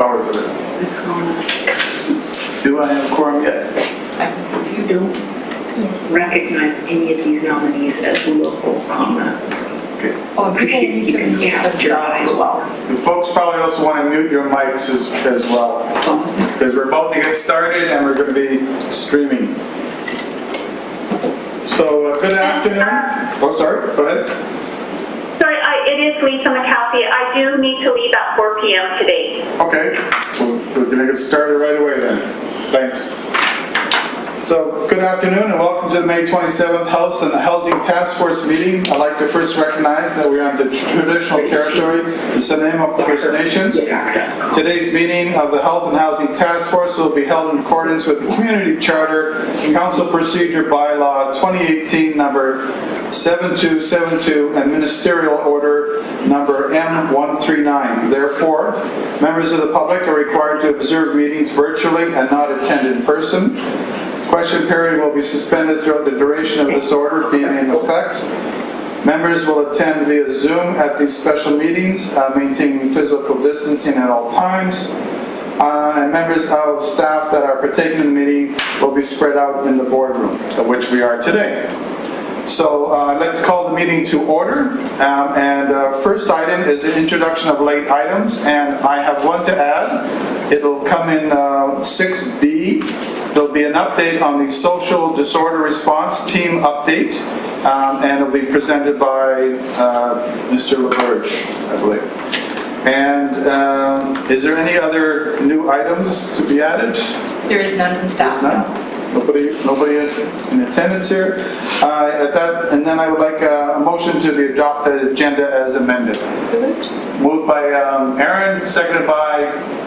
Hours of it. Do I have a quorum yet? If you don't recognize any of these nominees as local comment. Okay. Oh, people need to mute themselves as well. The folks probably also want to mute your mics as well, because we're about to get started and we're going to be streaming. So, good afternoon. Oh, sorry, go ahead. Sorry, it is Lisa McCarthy. I do need to leave at 4 p.m. today. Okay, we're going to get started right away then. Thanks. So, good afternoon and welcome to the May 27th House and the Housing Task Force meeting. I'd like to first recognize that we're on the traditional territory, the Snuneymuxw First Nations. Today's meeting of the Health and Housing Task Force will be held in accordance with the Community Charter, Council Procedure Bylaw 2018 number 7272 and Ministerial Order number M139. Therefore, members of the public are required to observe meetings virtually and not attend in person. Question period will be suspended throughout the duration of this order being in effect. Members will attend via Zoom at these special meetings, maintaining physical distancing at all times. And members of staff that are partaking in the meeting will be spread out in the boardroom, of which we are today. So I'd like to call the meeting to order. First item is the introduction of late items, and I have one to add. It'll come in 6B. There'll be an update on the social disorder response team update, and it'll be presented by Mr. LaBerge, I believe. And is there any other new items to be added? There is none from staff. None? Nobody in attendance here. And then I would like a motion to adopt the agenda as amended. So moved. Moved by Aaron, seconded by...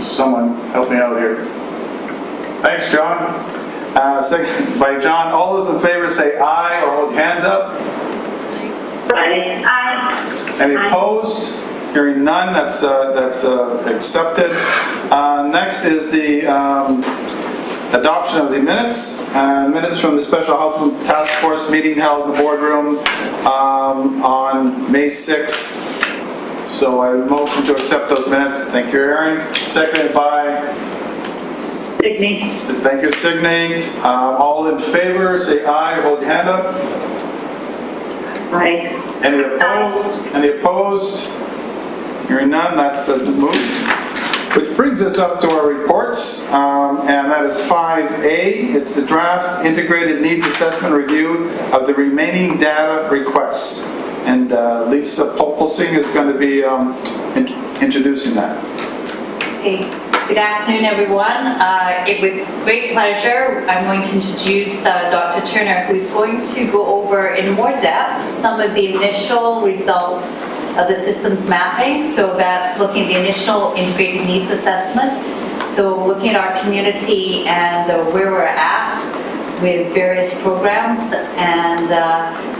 Someone help me out here. Thanks, John. Second by John. All those in favor say aye or hold hands up. Aye. Any opposed? Hearing none, that's accepted. Next is the adoption of the minutes. Minutes from the Special Housing Task Force meeting held in the boardroom on May 6th. So I motion to accept those minutes. Thank you, Aaron. Seconded by Signe. Thank you, Signe. All in favor, say aye or hold your hand up. Aye. Any opposed? Any opposed? Hearing none, that's moved. Which brings us up to our reports, and that is 5A. It's the draft integrated needs assessment review of the remaining data requests. And Lisa Popelsing is going to be introducing that. Okay. Good afternoon, everyone. With great pleasure, I'm going to introduce Dr. Turner, who's going to go over in more depth some of the initial results of the systems mapping. So that's looking at the initial integrated needs assessment. So looking at our community and where we're at with various programs, and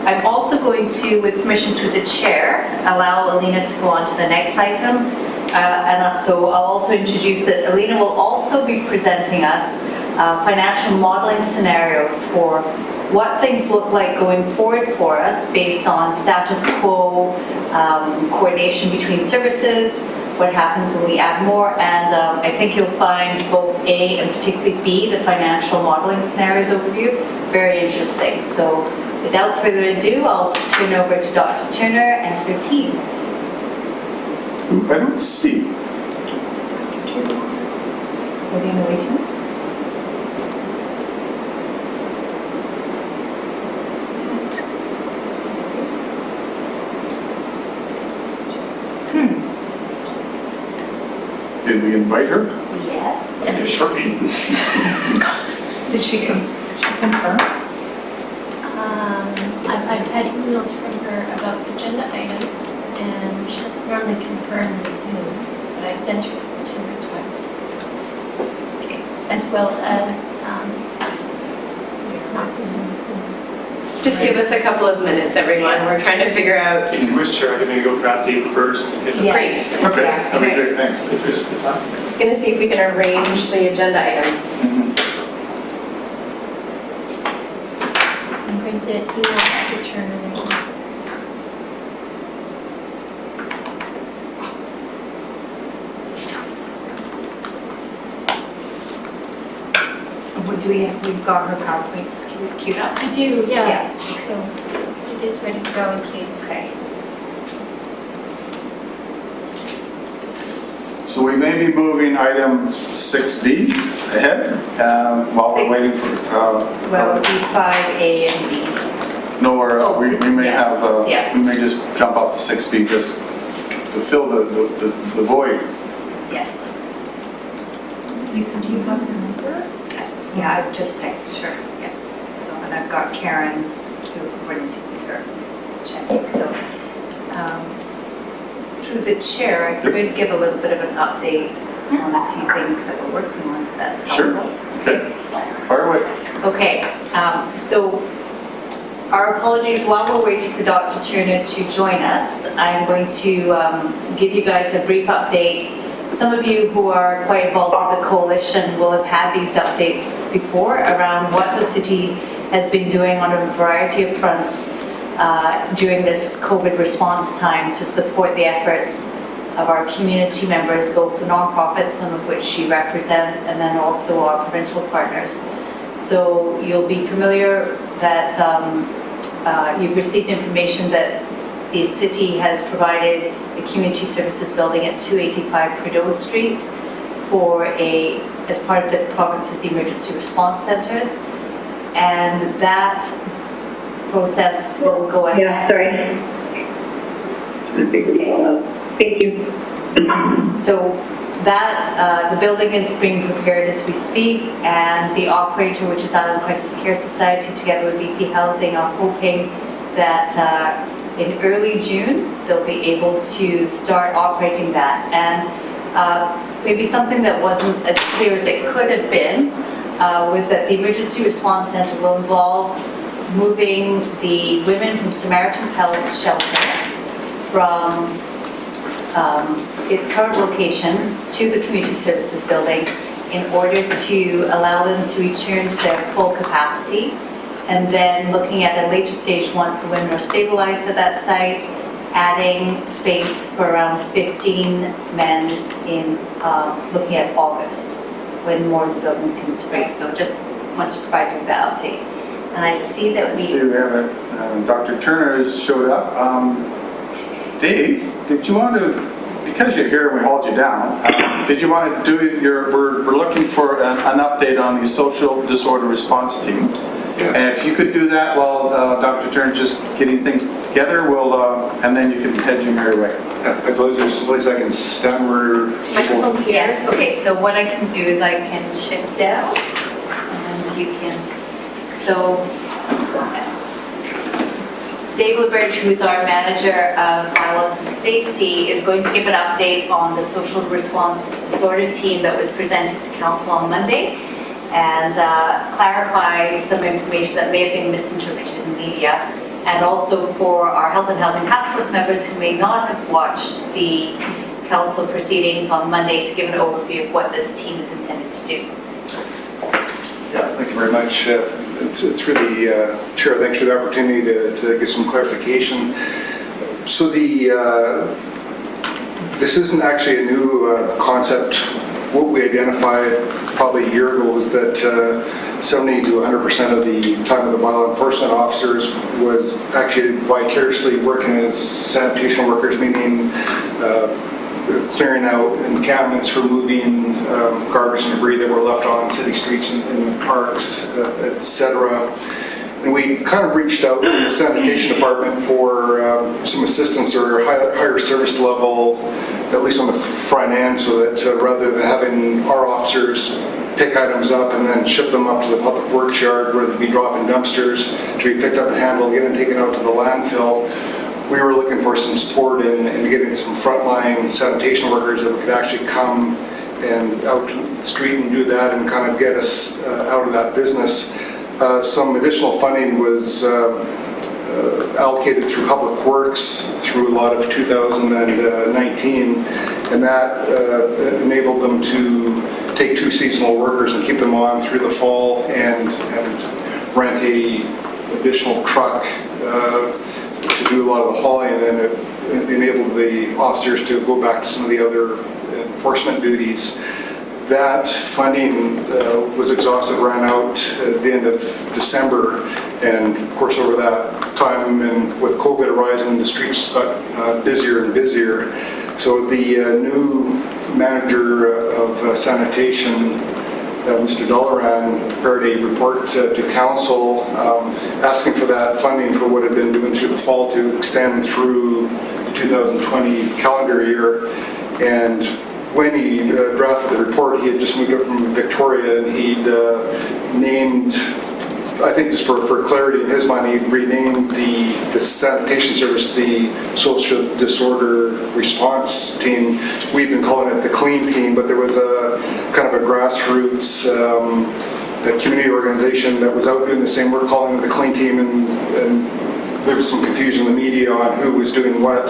I'm also going to, with permission through the chair, allow Alina to go on to the next item. So I'll also introduce that Alina will also be presenting us financial modeling scenarios for what things look like going forward for us based on status quo, coordination between services, what happens when we add more, and I think you'll find both A and particularly B, the financial modeling scenarios overview, very interesting. So without further ado, I'll turn over to Dr. Turner and her team. Ooh, I don't see. What are you waiting? Did we invite her? Yes. Did she confirm? I've had emails from her about agenda items, and she doesn't normally confirm the Zoom, but I sent her to her twice. As well as Mrs. Marcus. Just give us a couple of minutes, everyone. We're trying to figure out. If you wish, Chair, I can maybe go grab Dave LaBerge and get the Yes. Okay, Yeah, that'd be okay. great, thanks. if there's the time. I'm just going to see if we can arrange the agenda items. I'm going to email Dr. Turner. we've got her PowerPoints queued up? I do, Yeah. yeah. So it is ready to go in case. Okay. So we may be moving item 6B ahead while we're waiting for, Well, B5A and B. no, or we may yes, have, yeah. we may just jump up to 6B just to fill the void. Yes. Lisa, do you have the number? Yeah, I've just texted her. Yeah. So, and I've got Karen, who's coordinating with her, checking. So, through the chair, I could give a little bit of an update on a few things that we're working on, if that's Sure. helpful. Okay, fire away. Okay, so our apologies while we're waiting for Dr. Turner to join us. I'm going to give you guys a brief update. Some of you who are quite involved with the coalition will have had these updates before around what the city has been doing on a variety of fronts during this COVID response time to support the efforts of our community members, both the nonprofits, some of which you represent, and then also our provincial partners. So you'll be familiar that you've received information that the city has provided a community services building at 285 Prideaux Street as part of the province's emergency response centers. And that process will go ahead. Yeah, sorry. Thank you. So that, the building is being prepared as we speak, and the operator, which is Island Crisis Care Society, together with BC Housing, are hoping that in early June, they'll be able to start operating that. And maybe something that wasn't as clear as it could have been was that the Emergency Response Center will involve moving the women from Samaritan's House shelter from its current location to the community services building in order to allow them to return to their full capacity. And then looking at a later stage, once the women are stabilized at that site, adding space for around 15 men in looking at August, when more of the building becomes free. So just want to provide you with that update. And I see that I see we have Dr. Turner has showed up. Dave, did you want to, because you're here and we hauled you down, did you want to do we're looking for an update on the social disorder response team. Yes. And if you could do that while Dr. Turner's just getting things together, and then you can head your merry way. I believe there's some place I can stand where Microphone's here. Yes, okay, so what I can do is I can shift down and you can, so Dave LaBridge, who's our manager of violence and safety, is going to give an update on the social response disorder team that was presented to council on Monday and clarify some information that may have been misinterpreted in media, and also for our Health and Housing Task Force members who may not have watched the council proceedings on Monday to give an overview of what this team is intended to do. Yeah, thank you very much. It's for the chair. Thanks for the opportunity to get some clarification. So this isn't actually a new concept. What we identified probably a year ago was that 70 to 100% of the time of the bylaw enforcement officers was actually vicariously working as sanitation workers, meaning clearing out encampments, removing garbage and debris that were left on city streets and parks, etc. And we kind of reached out to the sanitation department for some assistance or higher service level, at least on the front end, so that rather than having our officers pick items up and then ship them up to the public works yard where they'd be dropping dumpsters to be picked up and handled, get and taken out to the landfill, we were looking for some support in getting some frontline sanitation workers that could actually come and out to the street and do that and kind of get us out of that business. Some additional funding was allocated through Public Works through a lot of 2019, and that enabled them to take 2 seasonal workers and keep them on through the fall and rent a additional truck to do a lot of the hauling, and then it enabled the officers to go back to some of the other enforcement duties. that funding was exhausted, ran out at the end of December. And of course, over that time and with COVID arising, the streets got busier and busier. So the new manager of sanitation, Mr. Dollaran, prepared a report to council asking for that funding for what had been doing through the fall to extend through the 2020 calendar year. And when he drafted the report, he had just moved up from Victoria, and he'd named, I think just for clarity in his mind, he renamed the sanitation service the social disorder response team. We've been calling it the clean team, but there was a kind of a grassroots a community organization that was out doing the same work, calling it the clean team, and there was some confusion in the media on who was doing what.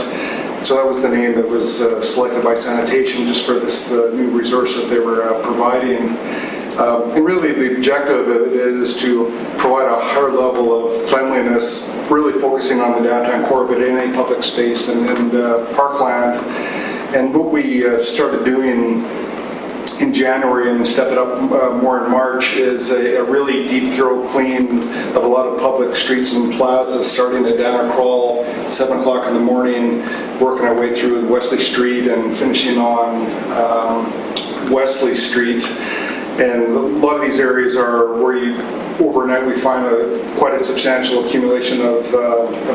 So that was the name that was selected by sanitation just for this new resource that they were providing. And really the objective of it is to provide a higher level of cleanliness, really focusing on the downtown core, but in any public space and parkland. And what we started doing in January and step it up more in March is a really deep, thorough clean of a lot of public streets and plazas, starting at Dana Crawl, 7 o'clock in the morning, working our way through Wesley Street and finishing on Wesley Street. And a lot of these areas are where overnight we find quite a substantial accumulation of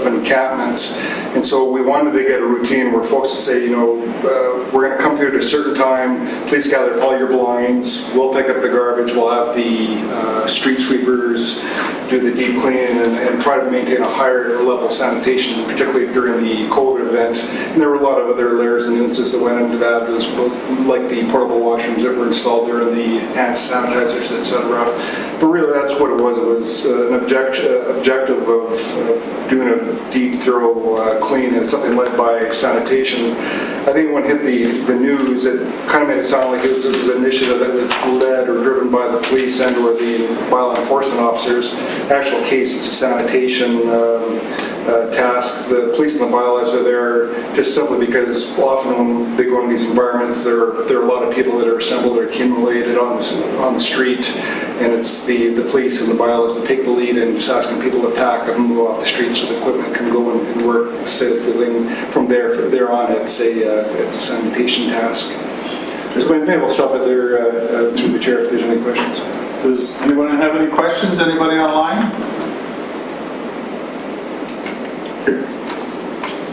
encampments. And so we wanted to get a routine where folks would say, we're going to come through at a certain time, please gather all your belongings, we'll pick up the garbage, we'll have the street sweepers do the deep cleaning and try to maintain a higher level sanitation, particularly during the COVID event. And there were a lot of other layers and nuances that went into that, as well as like the portable washrooms that were installed during the hand sanitizers, etc. But really that's what it was. It was an objective of doing a deep, thorough clean, and something led by sanitation. I think when it hit the news, it kind of made it sound like it was an initiative that was led or driven by the police and or the bylaw enforcement officers. The actual case is a sanitation task. The police and the bylaws are there just simply because often when they go in these environments, there are a lot of people that are assembled or accumulated on the street, and it's the police and the bylaws that take the lead and just asking people to pack and move off the street so the equipment can go and work safely. And from there on, it's a sanitation task. So maybe we'll stop it there through the chair if there's any questions. Does anyone have any questions? Anybody online?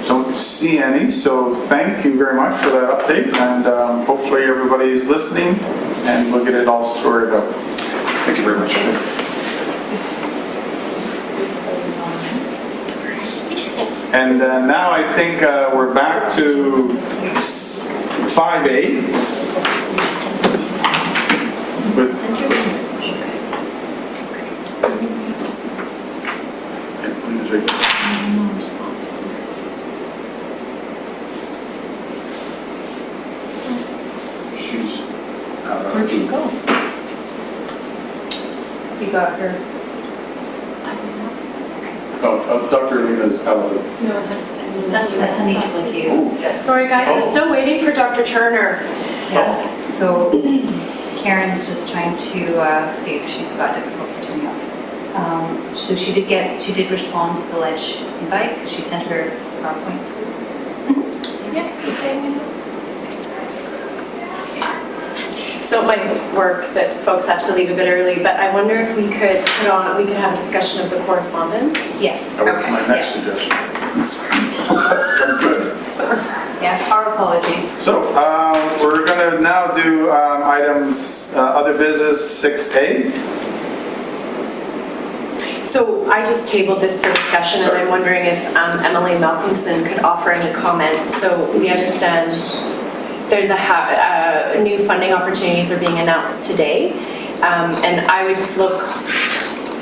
Don't see any, so thank you very much for that update, and hopefully everybody is listening and we'll get it all sorted out. Thank you very much. And now I think we're back to 5A with Where'd she go? You got her. Dr. Lena's hello. No, That's Anita Blakey. Yes. Sorry guys, we're still waiting for Dr. Turner. Yes. So Karen's just trying to see if she's got difficulty turning up. So she did respond to the ledge invite because she sent her PowerPoint through. Yeah, the same. So it might work that folks have to leave a bit early, but I wonder if we could have a discussion of the correspondence. Yes. That was my next suggestion. Yeah, our apologies. So we're going to now do items, other business 6A. So I just tabled this for discussion, and I'm wondering if Emily Malcolmson could offer any comments. So we understand there's a new funding opportunities are being announced today, and I would just look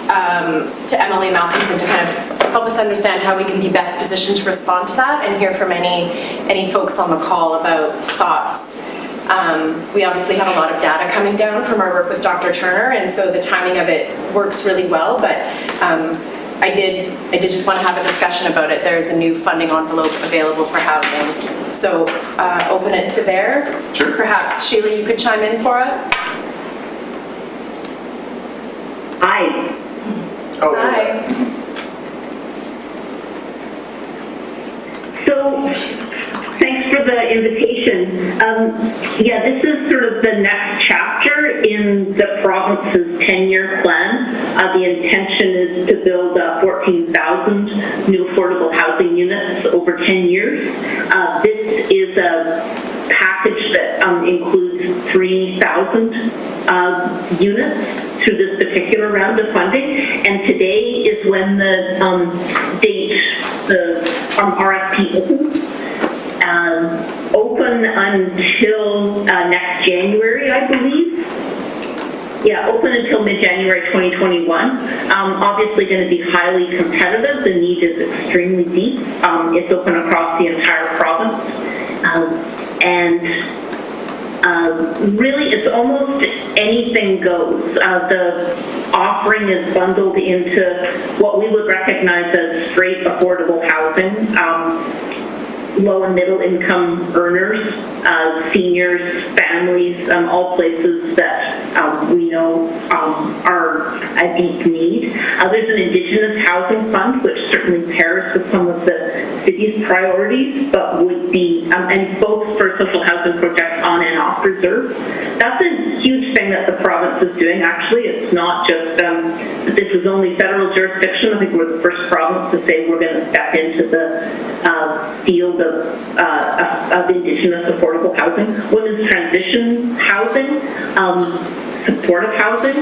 to Emily Malcolmson to kind of help us understand how we can be best positioned to respond to that and hear from any folks on the call about thoughts. We obviously have a lot of data coming down from our work with Dr. Turner, and so the timing of it works really well, but I did just want to have a discussion about it. There's a new funding envelope available for housing, so open it to there. Sure. Perhaps Sheila, you could chime in for us? Aye. Oh, Hi. So, thanks for the invitation. Yeah, this is sort of the next chapter in the province's 10-year plan. The intention is to build 14,000 new affordable housing units over 10 years. This is a package that includes 3,000 units through this particular round of funding, and today is when the date, the RFP opens. Open until next January, I believe. Yeah, open until mid-January 2021. Obviously going to be highly competitive. The need is extremely deep. It's open across the entire province. Really, it's almost anything goes. The offering is bundled into what we would recognize as straight affordable housing. Low and middle income earners, seniors, families, all places that we know are a deep need. There's an Indigenous housing fund, which certainly pairs with some of the city's priorities, but would be, and both for social housing projects on and off reserve. That's a huge thing that the province is doing, actually. It's not just, this is only federal jurisdiction. I think we're the first province to say we're going to step into the field of Indigenous affordable housing, women's transition housing, supportive housing,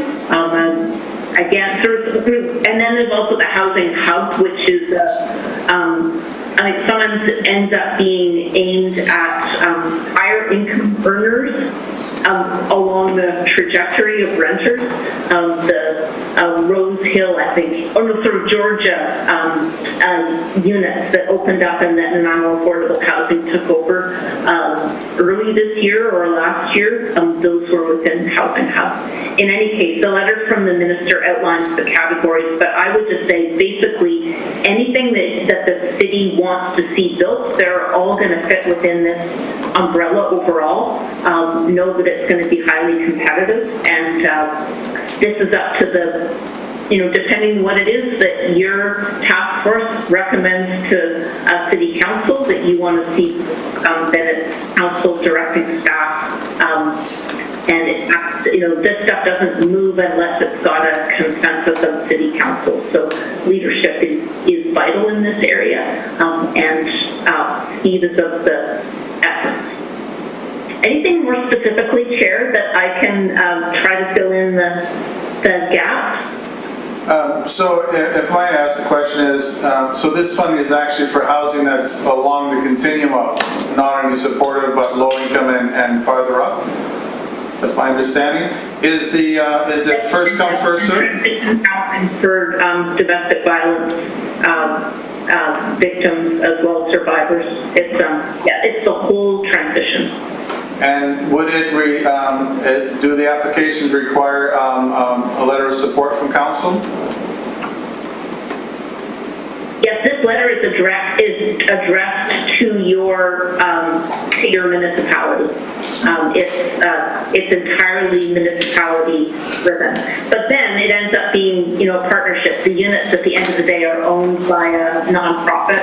again, and then there's also the housing hub, which is, I think sometimes it ends up being aimed at higher income earners along the trajectory of renters. The Rose Hill, I think, or no, sort of Georgia units that opened up and that Nanaimo Affordable Housing took over early this year or last year, those were within Housing Hub. In any case, the letter from the minister outlines the categories, but I would just say basically anything that the city wants to see built, they're all going to fit within this umbrella overall. Know that it's going to be highly competitive, and this is up to the, depending what it is that your task force recommends to city council that you want to see, then it's council directing staff. And this stuff doesn't move unless it's got a consensus of city council. So leadership is vital in this area, and speed is of the essence. Anything more specifically, Chair, that I can try to fill in the gaps? So if I ask, the question is, so this funding is actually for housing that's along the continuum of not only supportive but low income and farther up? That's my understanding. Is it first come, first served? Housing for domestic violence victims as well as survivors. It's the whole transition. And would it do the applications require a letter of support from council? Yes, this letter is addressed to your municipality. It's entirely municipality driven. But then it ends up being, a partnership. The units at the end of the day are owned by a nonprofit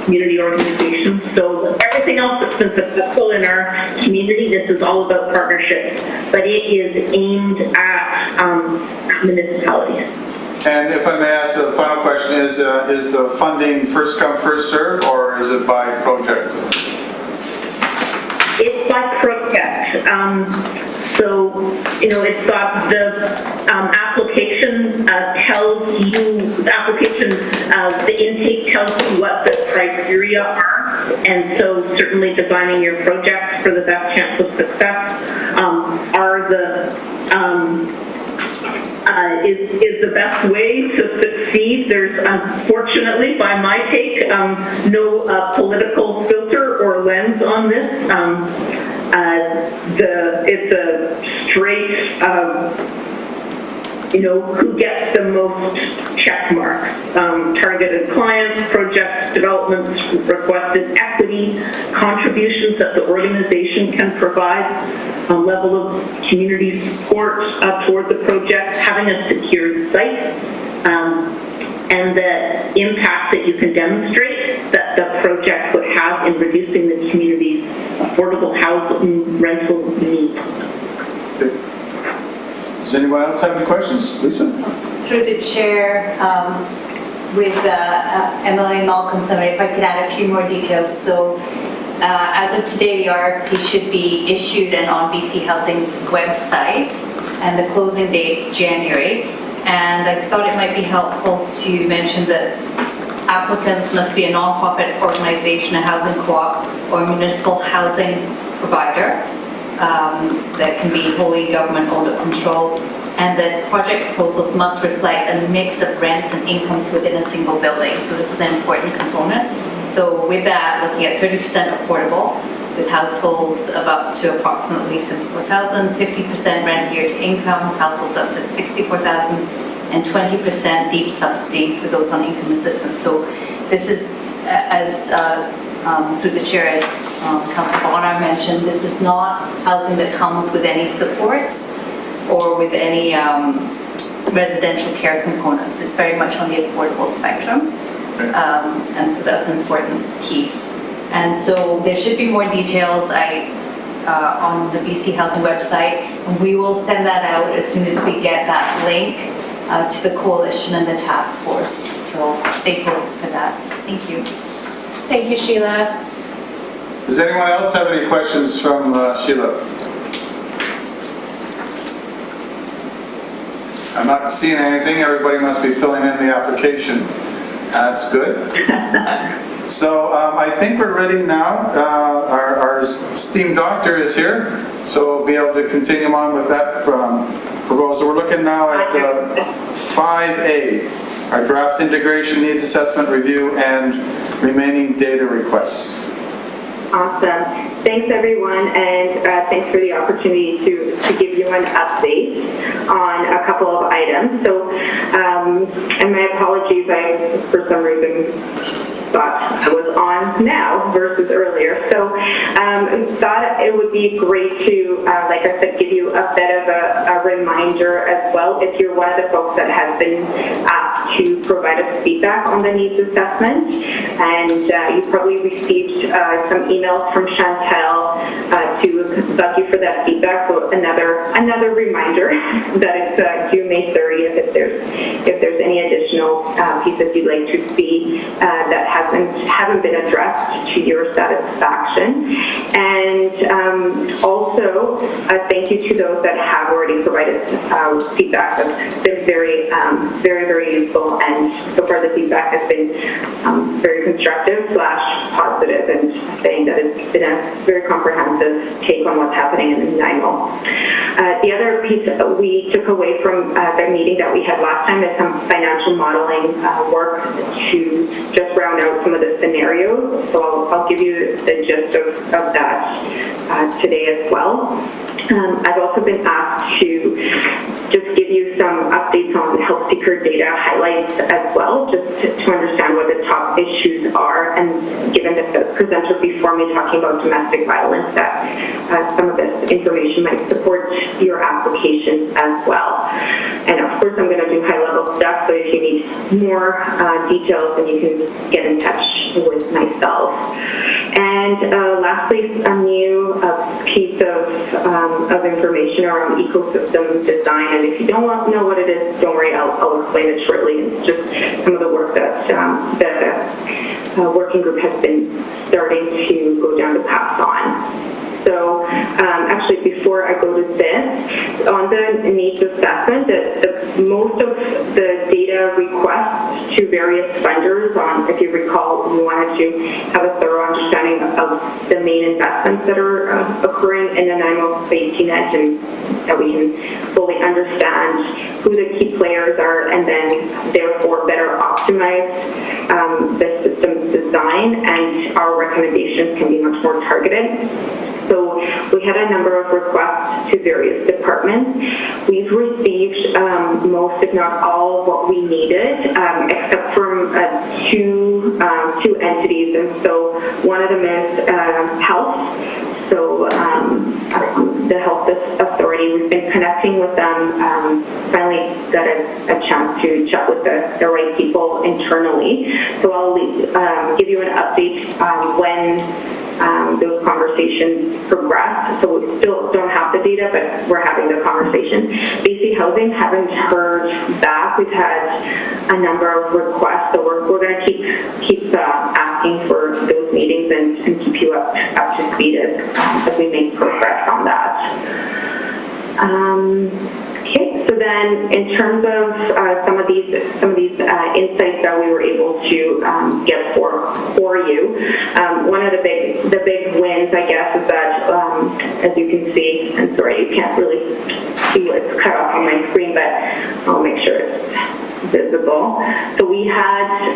community organization. So everything else that's been successful in our community, this is all about partnerships. But it is aimed at municipalities. And if I may ask, the final question is the funding first come, first serve, or is it by project? It's by project. It's got the application tells you, the intake tells you what the criteria are, and so certainly designing your project for the best chance of success are the is the best way to succeed. There's, unfortunately, by my take, no political filter or lens on this. It's a straight who gets the most check marks. Targeted clients, project developments, requested equity, contributions that the organization can provide, a level of community support toward the project, having a secured site, and the impact that you can demonstrate that the project would have in reducing the community's affordable housing rental needs. Does anyone else have any questions? Lisa? Through the chair, with Emily Malcolmson, if I could add a few more details. So as of today, the RFP should be issued and on BC Housing's website, and the closing date's January. And I thought it might be helpful to mention that applicants must be a non-profit organization, a housing co-op, or municipal housing provider that can be wholly government-owned or controlled, and that project proposals must reflect a mix of rents and incomes within a single building. So this is an important component. So with that, looking at 30% affordable, with households of up to approximately 74,000, 50% rent year to income, households up to 64,000, and 20% deep subsidy for those on income assistance. So this is, as through the chair, as Councillor Bonner mentioned, this is not housing that comes with any supports or with any residential care components. It's very much on the affordable spectrum. And so that's an important piece. And so there should be more details on the BC Housing website. And we will send that out as soon as we get that link to the coalition and the task force. So stay close for that. Thank you. Thank you, Sheila. Does anyone else have any questions from Sheila? I'm not seeing anything. Everybody must be filling in the application. That's good. So I think we're ready now. Our esteemed doctor is here, so we'll be able to continue on with that proposal. We're looking now at 5A, our draft integration needs assessment review and remaining data requests. Awesome. Thanks, everyone, and thanks for the opportunity to give you an update on a couple of items. So, and my apologies, I, for some reason, thought I was on now versus earlier. So thought it would be great to, like I said, give you a bit of a reminder as well. If you're one of the folks that has been asked to provide us feedback on the needs assessment, and you probably received some emails from Chantel to thank you for that feedback. So another reminder that it's due May 30th if there's any additional pieces you'd like to see that haven't been addressed to your satisfaction. And also thank you to those that have already provided feedback. That's been very, very useful, and so far the feedback has been very constructive / positive, and saying that it's been a very comprehensive take on what's happening in Nanaimo. The other piece that we took away from the meeting that we had last time is some financial modeling work to just round out some of the scenarios. So I'll give you the gist of that today as well. I've also been asked to just give you some updates on health seeker data highlights as well, just to understand what the top issues are, and given that the presenter before me talking about domestic violence, that some of this information might support your application as well. And of course, I'm going to do high-level stuff, so if you need more details, then you can get in touch with myself. And lastly, a new piece of information around ecosystem design. And if you don't know what it is, don't worry, I'll explain it shortly. It's just some of the work that the working group has been starting to go down the path on. So actually, before I go to this, on the needs assessment, most of the data requests to various funders on, if you recall, we wanted to have a thorough understanding of the main investments that are occurring in the Nanaimo safety net, and that we can fully understand who the key players are, and then therefore better optimize the system's design, and our recommendations can be much more targeted. So we had a number of requests to various departments. We've received most, if not all, of what we needed, except from two entities. And so one of them is health. So the Health Authority, we've been connecting with them, finally got a chance to chat with the right people internally. So I'll give you an update when those conversations progress. So we still don't have the data, but we're having the conversation. BC Housing, haven't heard back. We've had a number of requests, so we're going to keep asking for those meetings and keep you up to speed as we make progress on that. Okay, so then in terms of some of these insights that we were able to get for you, one of the big wins, I guess, is that as you can see, I'm sorry, you can't really see what's cut off on my screen, but I'll make sure it's visible. So we had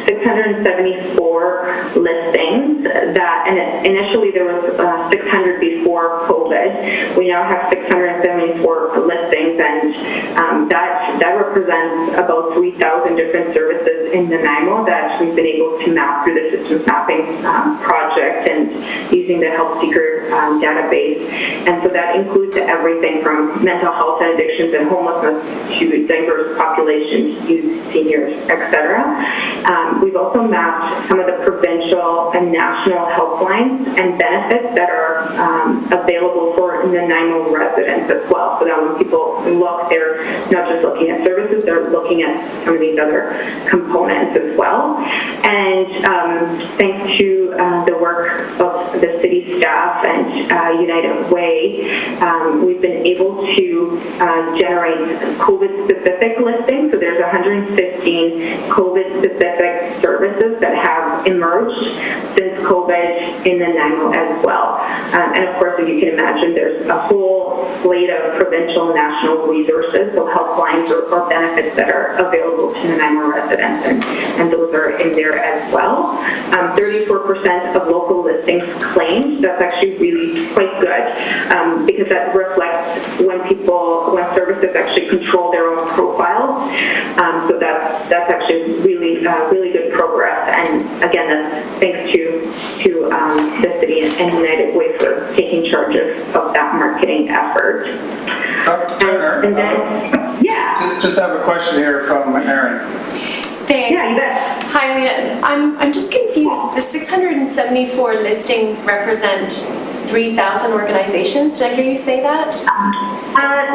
674 listings that, and initially there was 600 before COVID. We now have 674 listings, and that represents about 3,000 different services in Nanaimo that we've been able to map through the systems mapping project and using the Health Seeker database. And so that includes everything from mental health and addictions and homelessness to diverse populations, youth, seniors, etc. We've also mapped some of the provincial and national helplines and benefits that are available for Nanaimo residents as well. So that when people look, they're not just looking at services, they're looking at some of these other components as well. And thanks to the work of the city staff and United Way, we've been able to generate COVID-specific listings. So there's 115 COVID-specific services that have emerged since COVID in Nanaimo as well. And of course, as you can imagine, there's a whole slate of provincial and national resources, so helplines or benefits that are available to Nanaimo residents, and those are in there as well. 34% of local listings claimed. That's actually really quite good, because that reflects when services actually control their own profiles. So that's actually really good progress. And again, that's thanks to the city and United Way for taking charge of that marketing effort. Dr. Turner, And then, yeah. just have a question here from Erin. Thanks. Yeah, you bet. Hi, Alina. I'm just confused. The 674 listings represent 3,000 organizations. Did I hear you say that?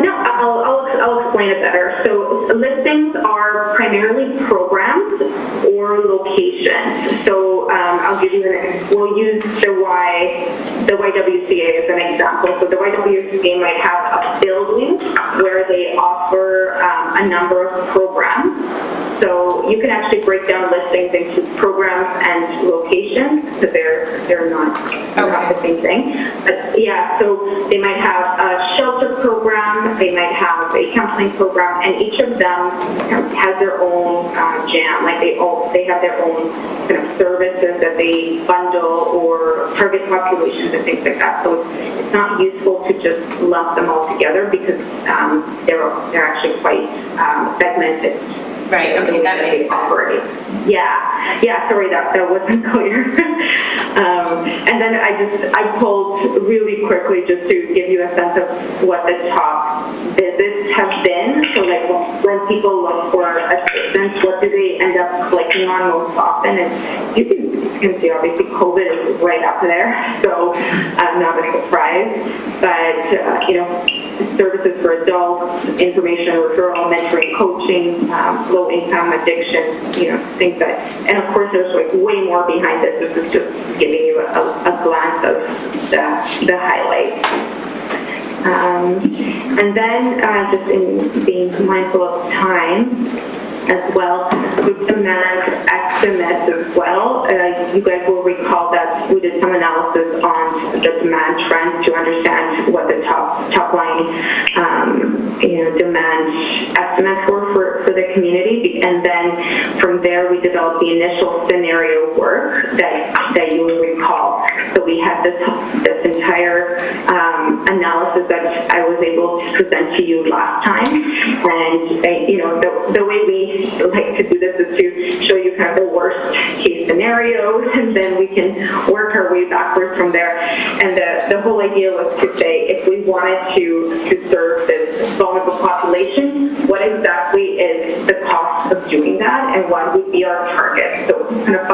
No, I'll explain it better. So listings are primarily programs or locations. So I'll give you we'll use the YWCA as an example. So the YWCA might have a building where they offer a number of programs. So you can actually break down listings into programs and locations, because they're not the same thing. But yeah, so they might have a shelter program, they might have a counseling program, and each of them has their own jam. Like they have their own kind of services that they bundle or target populations and things like that. So it's not useful to just lump them all together, because they're actually quite segmented. Right, okay, that makes sense. Yeah, sorry, that wasn't clear. And then I pulled really quickly just to give you a sense of what the top visits have been. So like when people look for assistance, what do they end up clicking on most often? And you can see obviously COVID is right up there, so not a surprise. But services for adults, information referral, mentoring, coaching, low income, addiction, things that, and of course there's like way more behind this. This is just giving you a glance of the highlights. And then just in being mindful of time as well, with demand estimates as well, you guys will recall that we did some analysis on the demand trends to understand what the top line demand estimates were for the community, and then from there, we developed the initial scenario work that you will recall. So we had this entire analysis that I was able to present to you last time. And, you know, the way we like to do this is to show you kind of the worst case scenarios, and then we can work our way backwards from there. And the whole idea was to say, if we wanted to serve this vulnerable population, what exactly is the cost of doing that, and what would be our target? So kind of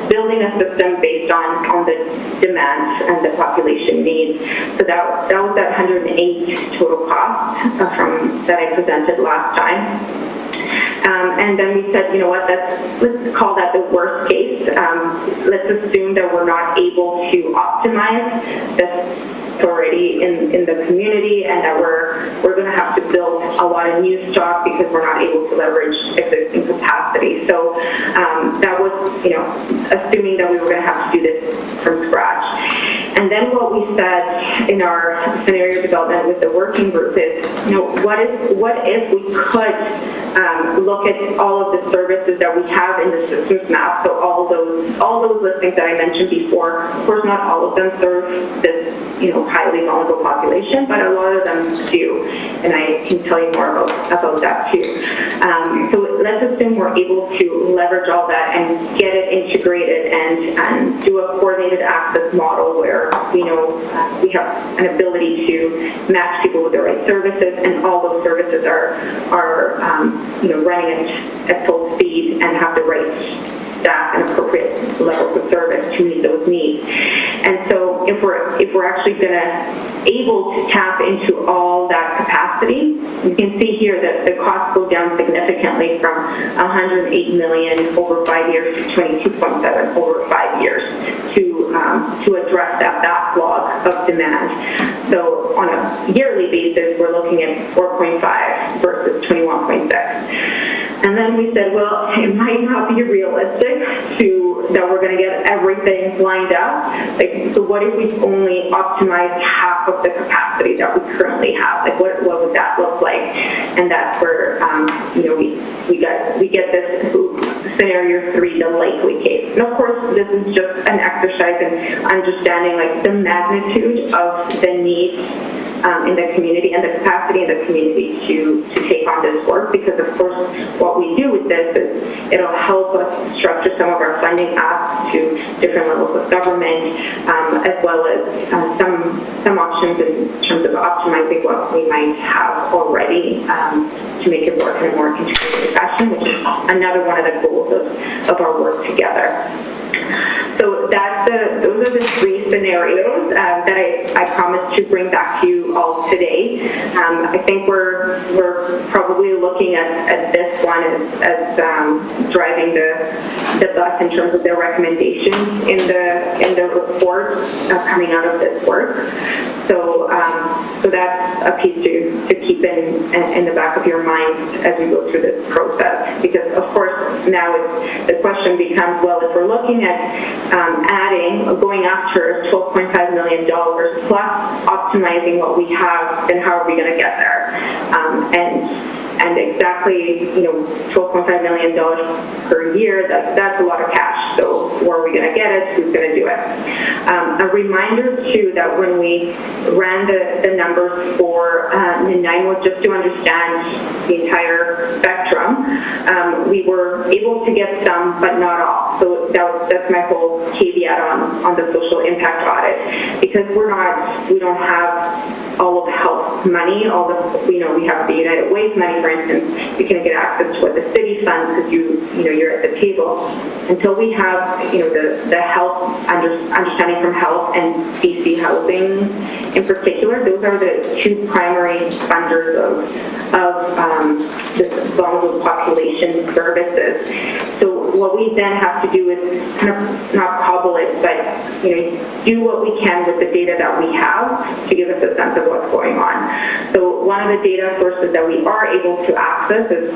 building a system based on the demands and the population needs. So that was that 108 total cost from that I presented last time. And then we said, you know what, let's call that the worst case. Let's assume that we're not able to optimize this already in the community, and that we're going to have to build a lot of new stock because we're not able to leverage existing capacity. So that was, you know, assuming that we were going to have to do this from scratch. And then what we said in our scenario development with the working group is, you know, what if we could look at all of the services that we have in the systems map, so all those listings that I mentioned before. Of course, not all of them serve this, you know, highly vulnerable population, but a lot of them do, and I can tell you more about that too. So let's assume we're able to leverage all that and get it integrated and do a coordinated access model where we know we have an ability to match people with the right services, and all those services are you know, running at full speed and have the right staff and appropriate levels of service to meet those needs. And so if we're actually able to tap into all that capacity, you can see here that the costs go down significantly from 108 million over 5 years to 22.7 over 5 years to address that backlog of demand. So on a yearly basis, we're looking at 4.5 versus 21.6. And then we said, well, it might not be realistic that we're going to get everything lined up. Like, so what if we only optimized half of the capacity that we currently have? Like, what would that look like? And that's where, you know, we get this scenario 3, the likely case. And of course, this is just an exercise in understanding like the magnitude of the needs in the community and the capacity in the community to take on this work, because of course what we do with this is it'll help us structure some of our funding up to different levels of government, as well as some options in terms of optimizing what we might have already to make it work in a more integrated fashion, which is another one of the goals of our work together. So those are the 3 scenarios that I promised to bring back to you all today. I think we're probably looking at this one as driving the bus in terms of their recommendations in the report coming out of this work. So that's a piece to keep in the back of your mind as we go through this process, because of course now the question becomes, well, if we're looking at going after $12.5 million plus optimizing what we have, then how are we going to get there? And exactly, you know, $12.5 million per year, that's a lot of cash. So where are we going to get it? Who's going to do it? A reminder, too, that when we ran the numbers for Nanaimo, just to understand the entire spectrum, we were able to get some, but not all. So that's my whole caveat on the social impact audit, because we don't have all of the health money, we have the United Way's money, for instance. You can get access to what the city funds because you're at the table. Until we have the health understanding from health and BC Housing in particular, those are the 2 primary funders of this vulnerable population services. So what we then have to do is kind of not cobble it, but do what we can with the data that we have to give us a sense of what's going on. So one of the data sources that we are able to access is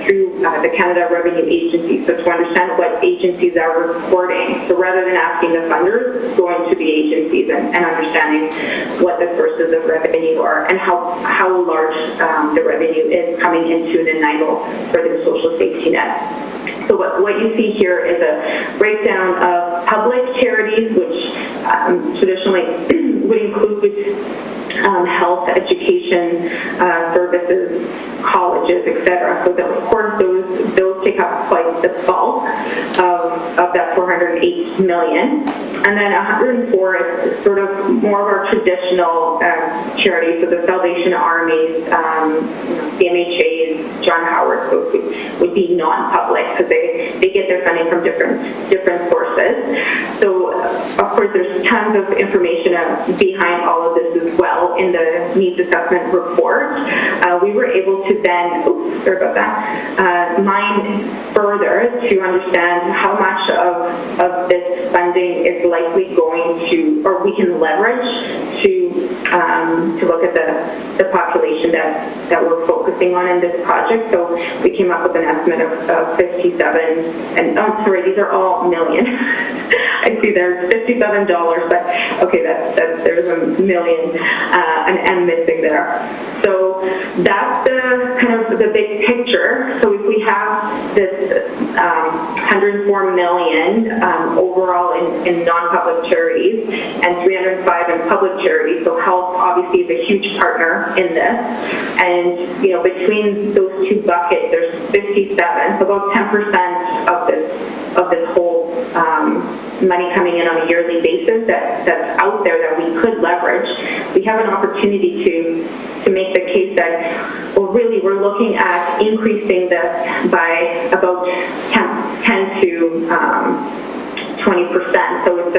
through the Canada Revenue Agency, so to understand what agencies are reporting. So rather than asking the funders, going to the agencies and understanding what the sources of revenue are and how large the revenue is coming into Nanaimo for their social safety net. So what you see here is a breakdown of public charities, which traditionally would include health, education, services, colleges, etc. So that, of course, those take up quite the bulk of that 408 million. And then 104 is sort of more of our traditional charities, so the Salvation Armies, CMHAs, John Howard, those would be non-public because they get their funding from different sources. So, of course, there's tons of information behind all of this as well in the needs assessment report. We were able to then, mine further to understand how much of this funding is likely going to, or we can leverage to look at the population that we're focusing on in this project. So we came up with an estimate of 57, and these are all million. I see there's $57, but okay, there's a million, and missing there. So that's the kind of the big picture. So if we have this 104 million overall in non-public charities and 305 in public charities, so health obviously is a huge partner in this, and between those two buckets there's 57, so about 10% of this whole money coming in on a yearly basis that's out there that we could leverage. We have an opportunity to make the case that, well, really we're looking at increasing this by about 10 to 20%. So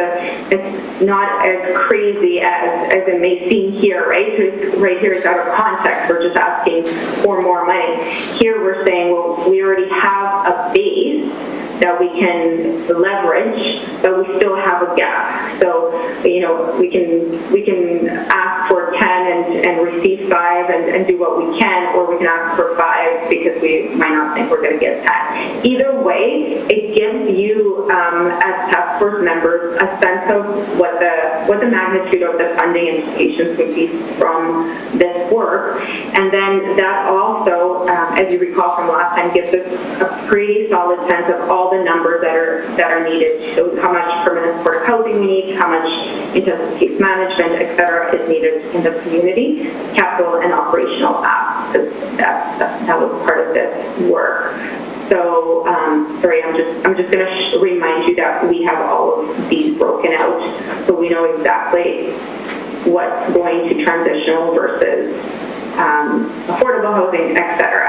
it's not as crazy as it may seem here, right? So right here it's out of context. We're just asking for more money. Here we're saying, well, we already have a base that we can leverage, but we still have a gap. So, we can ask for 10 and receive 5 and do what we can, or we can ask for 5 because we might not think we're going to get 10. Either way, it gives you, as task force members, a sense of what the magnitude of the funding implications would be from this work. And then that also, as you recall from last time, gives us a pretty solid sense of all the numbers that are needed. So how much permanent supportive housing we need, how much intensive case management, et cetera, is needed in the community, capital and operational apps, because that was part of this work. So, sorry, I'm just going to remind you that we have all of these broken out, so we know exactly what's going to transitional versus affordable housing, etc.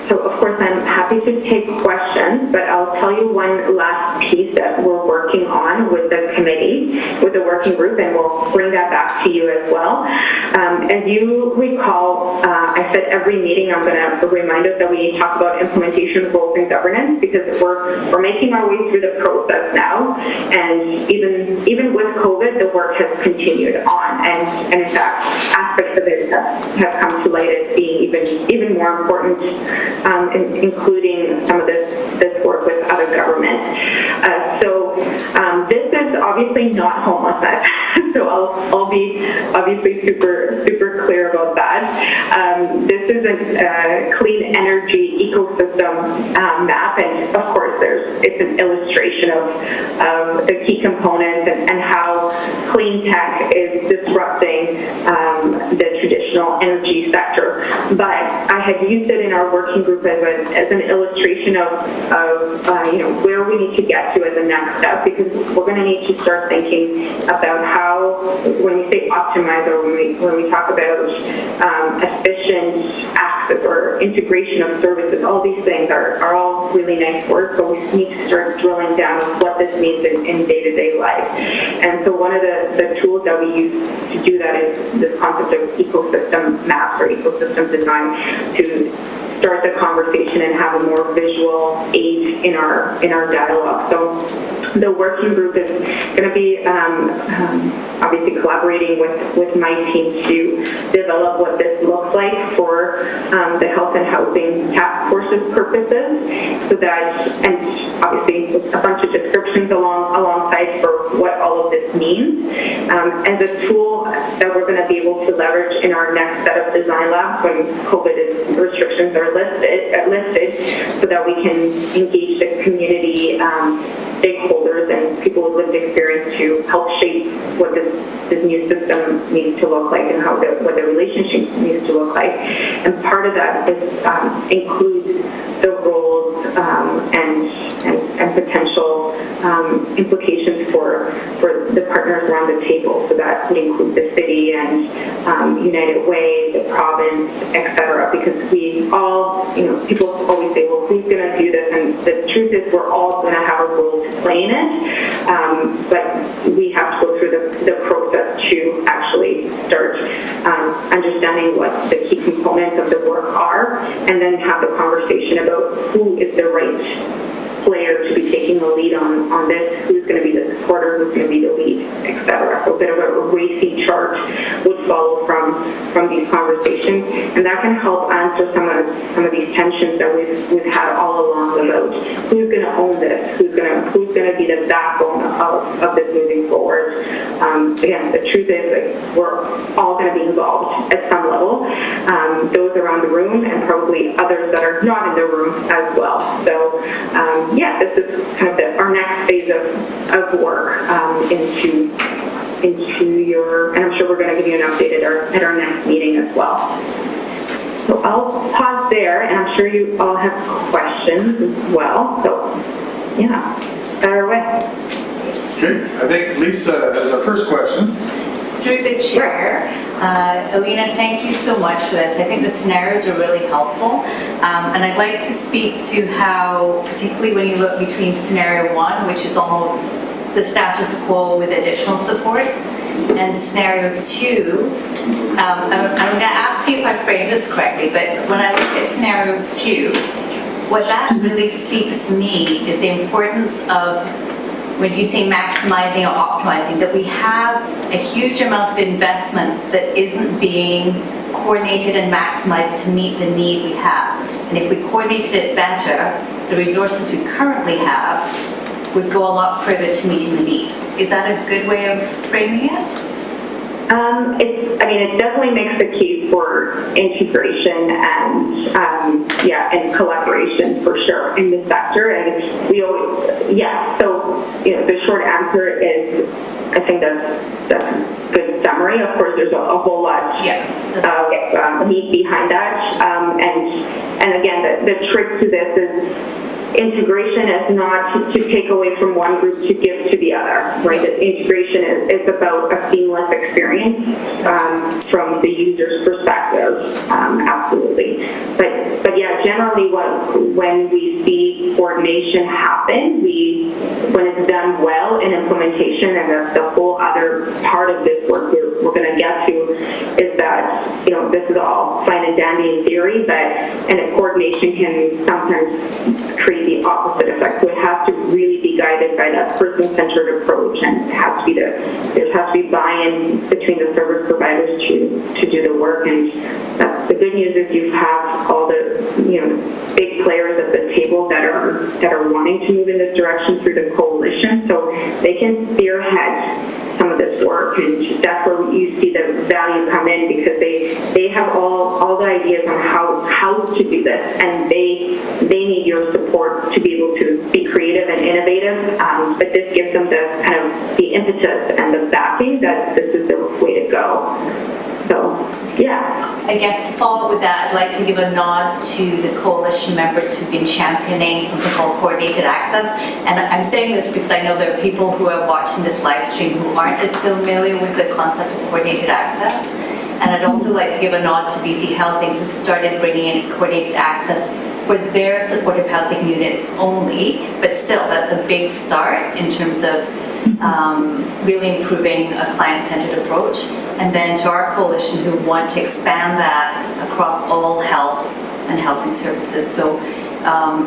So, of course, I'm happy to take questions, but I'll tell you one last piece that we're working on with the committee, with the working group, and we'll bring that back to you as well. As you recall, I said every meeting I'm going to remind us that we talk about implementation, goals, and governance, because we're making our way through the process now, and even with COVID, the work has continued on, and in fact, aspects of it have come to light as being even more important, including some of this work with other government. So this is obviously not homelessness. So I'll be obviously super clear about that. This is a clean energy ecosystem map, and of course it's an illustration of the key components and how clean tech is disrupting the traditional energy sector. But I had used it in our working group as an illustration of where we need to get to as a next step, because we're going to need to start thinking about how, when we say optimize, or when we talk about efficient access or integration of services, all these things are all really nice words, but we need to start drilling down on what this means in day-to-day life. And so one of the tools that we use to do that is this concept of ecosystem maps or ecosystem design, to start the conversation and have a more visual aid in our dialogue. So The working group is going to be obviously collaborating with my team to develop what this looks like for the Health and Housing Task Force's purposes, so that, and obviously with a bunch of descriptions alongside for what all of this means, as a tool that we're going to be able to leverage in our next set of design labs when COVID restrictions are lifted, so that we can engage the community stakeholders and people with lived experience to help shape what this new system needs to look like and what the relationship needs to look like. And part of that is includes the roles and potential implications for the partners around the table. So that would include the city and United Way, the province, etc. Because we all, people always say, well, who's going to do this? And the truth is we're all going to have a role to play in it, but we have to go through the process to actually start understanding what the key components of the work are, and then have the conversation about who is the right player to be taking the lead on this, who's going to be the supporter, who's going to be the lead, etc. So a bit of a racing chart would follow from these conversations, and that can help answer some of these tensions that we've had all along about who's going to own this, who's going to be the backbone of this moving forward. Again, the truth is that we're all going to be involved at some level, those around the room and probably others that are not in the room as well. So this is kind of our next phase of work into your, and I'm sure we're going to give you an update at our next meeting as well. So I'll pause there, and I'm sure you all have questions as well. So fire away. Okay, I think Lisa has our first question. Through the chair, Alina, thank you so much for this. I think the scenarios are really helpful. And I'd like to speak to how, particularly when you look between scenario 1, which is almost the status quo with additional supports, and scenario 2, I'm going to ask you if I frame this correctly, but when I look at scenario 2, what that really speaks to me is the importance of, when you say maximizing or optimizing, that we have a huge amount of investment that isn't being coordinated and maximized to meet the need we have. And if we coordinated it better, the resources we currently have would go a lot further to meeting the need. Is that a good way of framing it? It definitely makes the case for integration and collaboration for sure in the sector. And we always, so the short answer is, I think that's a good summary. Of course, there's a whole lot of meat behind that. And again, the trick to this is, integration is not to take away from one group to give to the other, right? Integration is about a seamless experience from the user's perspective, absolutely. But generally when we see coordination happen, when it's done well in implementation, and that's the whole other part of this work we're going to get to, is that, this is all fine and dandy in theory, and coordination can sometimes create the opposite effect. So it has to really be guided by that person-centered approach, and there has to be buy-in between the service providers to do the work. And that's the good news is you have all the big players at the table that are wanting to move in this direction through the coalition, so they can spearhead some of this work, and that's where you see the value come in, because they have all the ideas on how to do this, and they need your support to be able to be creative and innovative, but this gives them the kind of the impetus and the backing that this is the way to go. So, I guess to follow up with that, I'd like to give a nod to the coalition members who've been championing something called coordinated access. And I'm saying this because I know there are people who are watching this live stream who aren't as familiar with the concept of coordinated access. And I'd also like to give a nod to BC Housing, who started bringing in coordinated access for their supportive housing units only, but still that's a big start in terms of really improving a client-centered approach. And then to our coalition who want to expand that across all health and housing services. So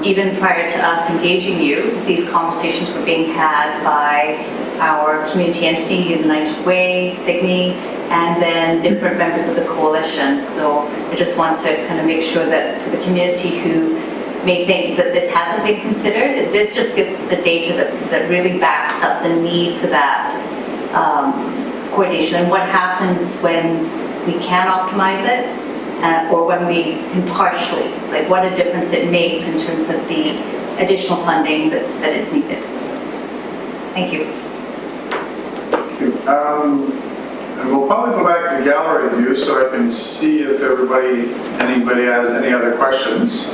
even prior to us engaging you, these conversations were being had by our community entity, United Way, Signy, and then different members of the coalition. So I just want to kind of make sure that for the community who may think that this hasn't been considered, this just gives the data that really backs up the need for that coordination and what happens when we can optimize it or when we can partially, like what a difference it makes in terms of the additional funding that is needed. Thank you. Thank you. And we'll probably go back to gallery view so I can see if anybody has any other questions.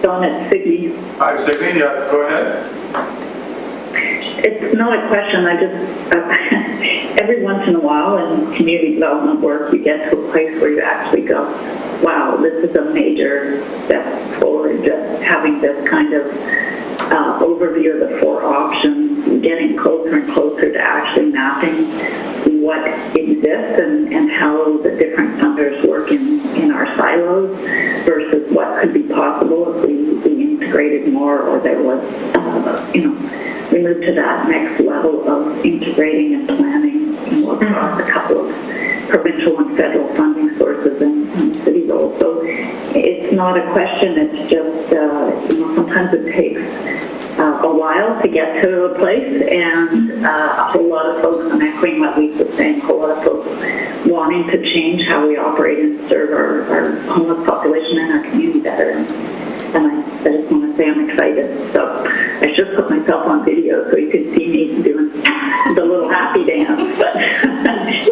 Dawn at Siggy. Hi, Signy, yeah, go ahead. It's not a question, I just, every once in a while in community development work, you get to a place where you actually go, wow, this is a major step forward, just having this kind of overview of the 4 options, getting closer and closer to actually mapping what exists and how the different funders work in our silos versus what could be possible if we integrated more or there was, we moved to that next level of integrating and planning across a couple of provincial and federal funding sources and city roles. So it's not a question, it's just, sometimes it takes a while to get to a place, and a whole lot of folks, I'm echoing what Lisa was saying, a whole lot of folks wanting to change how we operate and serve our homeless population and our community better. And I just want to say I'm excited. So I just put myself on video so you can see me doing the little happy dance. But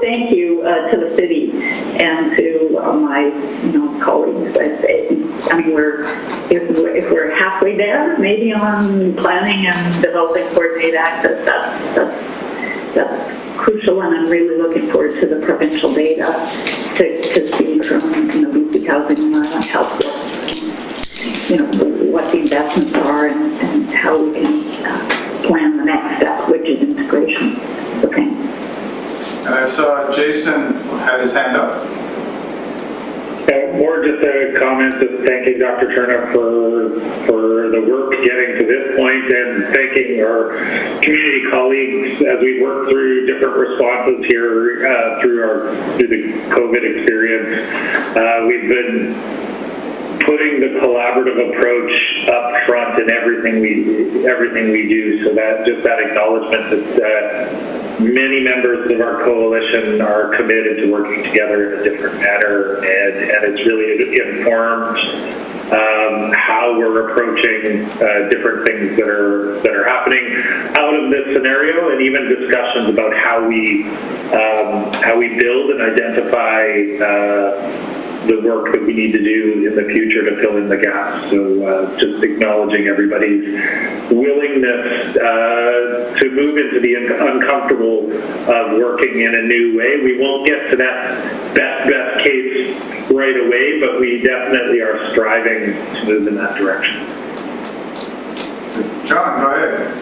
thank you to the city and to my colleagues. I mean, if we're halfway there, maybe on planning and developing coordinated access, that's crucial, and I'm really looking forward to the provincial data to see from BC Housing Health what the investments are and how we can plan the next step, which is integration. Okay. And I saw Jason had his hand up. More just a comment of thanking Dr. Turner for the work getting to this point and thanking our community colleagues as we work through different responses here through the COVID experience. We've been putting the collaborative approach up front in everything we do, so that just that acknowledgement that many members of our coalition are committed to working together in a different manner, and it's really informed how we're approaching different things that are happening out of this scenario, and even discussions about how we build and identify the work that we need to do in the future to fill in the gaps. So just acknowledging everybody's willingness to move into the uncomfortable of working in a new way. We won't get to that best case right away, but we definitely are striving to move in that direction. John, go ahead.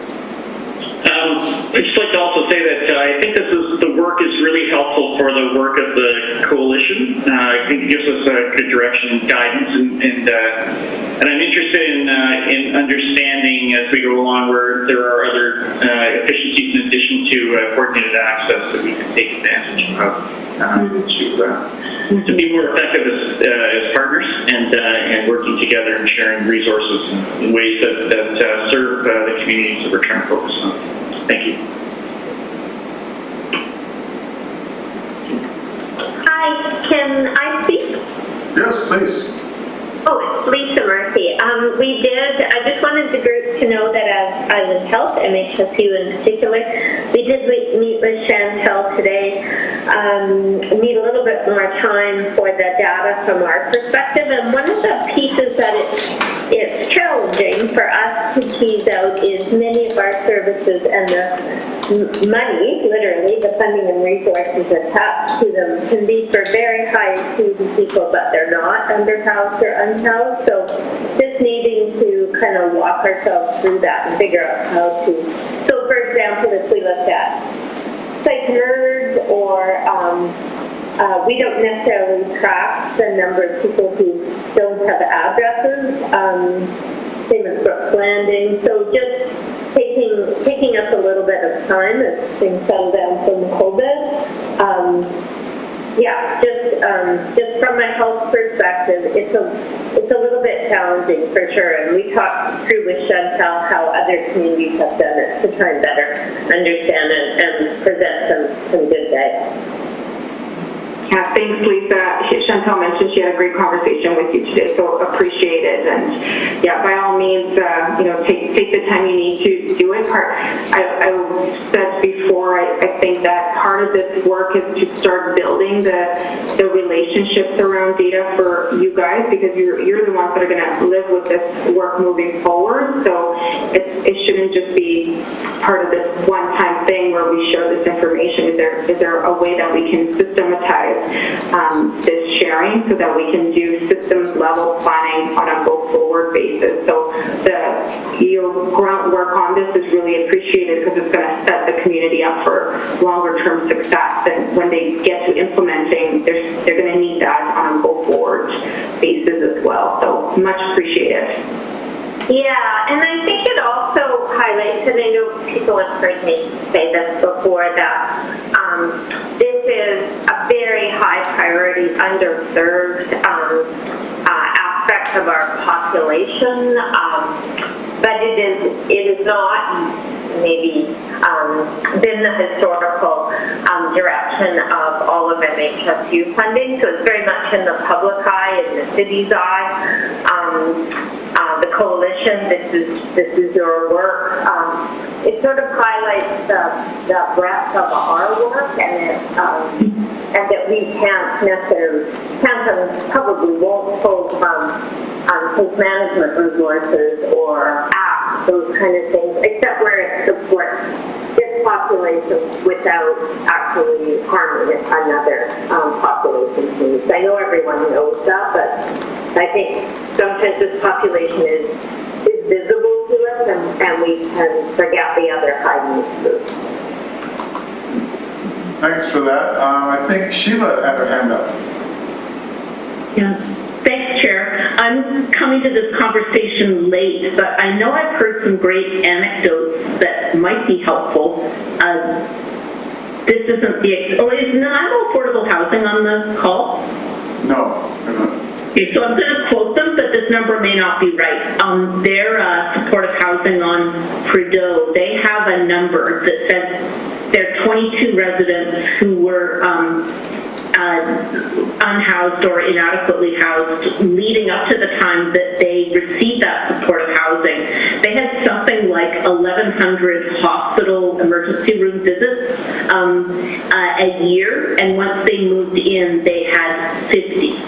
I'd just like to also say that I think the work is really helpful for the work of the coalition. I think it gives us a good direction and guidance, and I'm interested in understanding as we go along where there are other efficiencies in addition to coordinated access that we can take advantage of to be more effective as partners and working together and sharing resources in ways that serve the communities that we're trying to focus on. Thank you. Hi, can I speak? Yes, please. Oh, it's Lisa Murphy. I just wanted the group to know that as Island Health, MHSU in particular, we did meet with Chantel today, need a little bit more time for the data from our perspective. And one of the pieces that it's challenging for us to tease out is many of our services and the money, literally, the funding and resources attached to them can be for very high acuity people, but they're not underhoused or unhoused. So just needing to kind of walk ourselves through that and figure out how to. So for example, if we looked at psych nerds or We don't necessarily track the number of people who don't have addresses, same as Brooks Landing. So just taking us a little bit of time as things settle down from COVID. Just from a health perspective, it's a little bit challenging for sure. And we talked through with Chantal how other communities have done it to try and better understand and present some good data. Yeah, thanks, Lisa. Chantal mentioned she had a great conversation with you today, so appreciate it. And yeah, by all means, take the time you need to do it. I said before, I think that part of this work is to start building the relationships around data for you guys, because you're the ones that are going to live with this work moving forward. So it shouldn't just be part of this one-time thing where we share this information. Is there a way that we can systematize this sharing so that we can do systems level planning on a go forward basis? So your grunt work on this is really appreciated, because it's going to set the community up for longer term success. And when they get to implementing, they're going to need that on a go forward basis as well. So much appreciated. Yeah, and I think it also highlights, and I know people have heard me say this before, that this is a very high priority, underserved aspect of our population, but it is not maybe been the historical direction of all of MHSU funding. So it's very much in the public eye, in the city's eye. The coalition, this is your work. It sort of highlights the breadth of our work, and that we can't and probably won't pull from case management resources or apps, those kind of things, except where it supports this population without actually harming another population's needs. I know everyone knows that, but I think sometimes this population is visible to us, and we can forget the other hiding needs. Thanks for that. I think Sheila had her hand up. Yeah. Thanks, Chair. I'm coming to this conversation late, but I know I've heard some great anecdotes that might be helpful. This isn't is not affordable housing on the call? No, they're not. Okay, so I'm going to quote them, but this number may not be right. Their supportive housing on Prudhoe, they have a number that says there are 22 residents who were unhoused or inadequately housed leading up to the time that they received that supportive housing. They had something like 1,100 hospital emergency room visits a year, and once they moved in, they had 50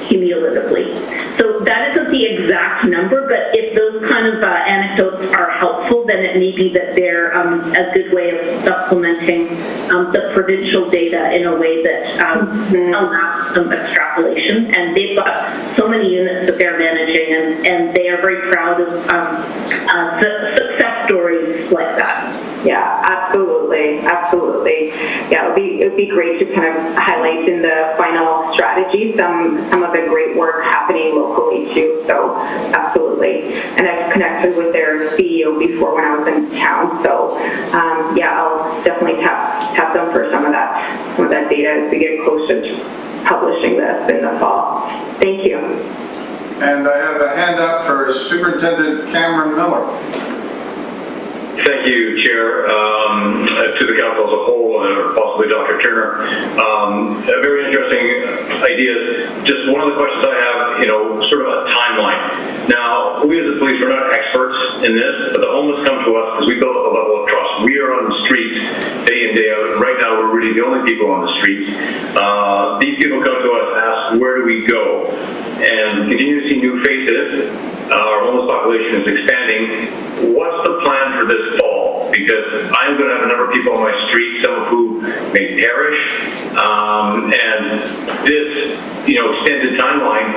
cumulatively. So that isn't the exact number, but if those kind of anecdotes are helpful, then it may be that they're a good way of supplementing the provincial data in a way that allows some extrapolation. And they've got so many units that they're managing, and they are very proud of success stories like that. Yeah, absolutely. Yeah, it would be great to kind of highlight in the final strategy some of the great work happening locally too. So absolutely. And I've connected with their CEO before when I was in town. So I'll definitely tap them for some of that data as we get closer to publishing this in the fall. Thank you. And I have a hand up for Superintendent Cameron Miller. Thank you, Chair. To the Council as a whole, and possibly Dr. Turner. Very interesting ideas. Just one of the questions I have, sort of a timeline. Now, we as the police, we're not experts in this, but the homeless come to us because we built up a level of trust. We are on the streets day in, day out. Right now, we're really the only people on the streets. These people come to us, ask, where do we go? And continue to see new faces. Our homeless population is expanding. What's the plan for this fall? because I'm going to have a number of people on my street, some of who may perish, and this, extended timeline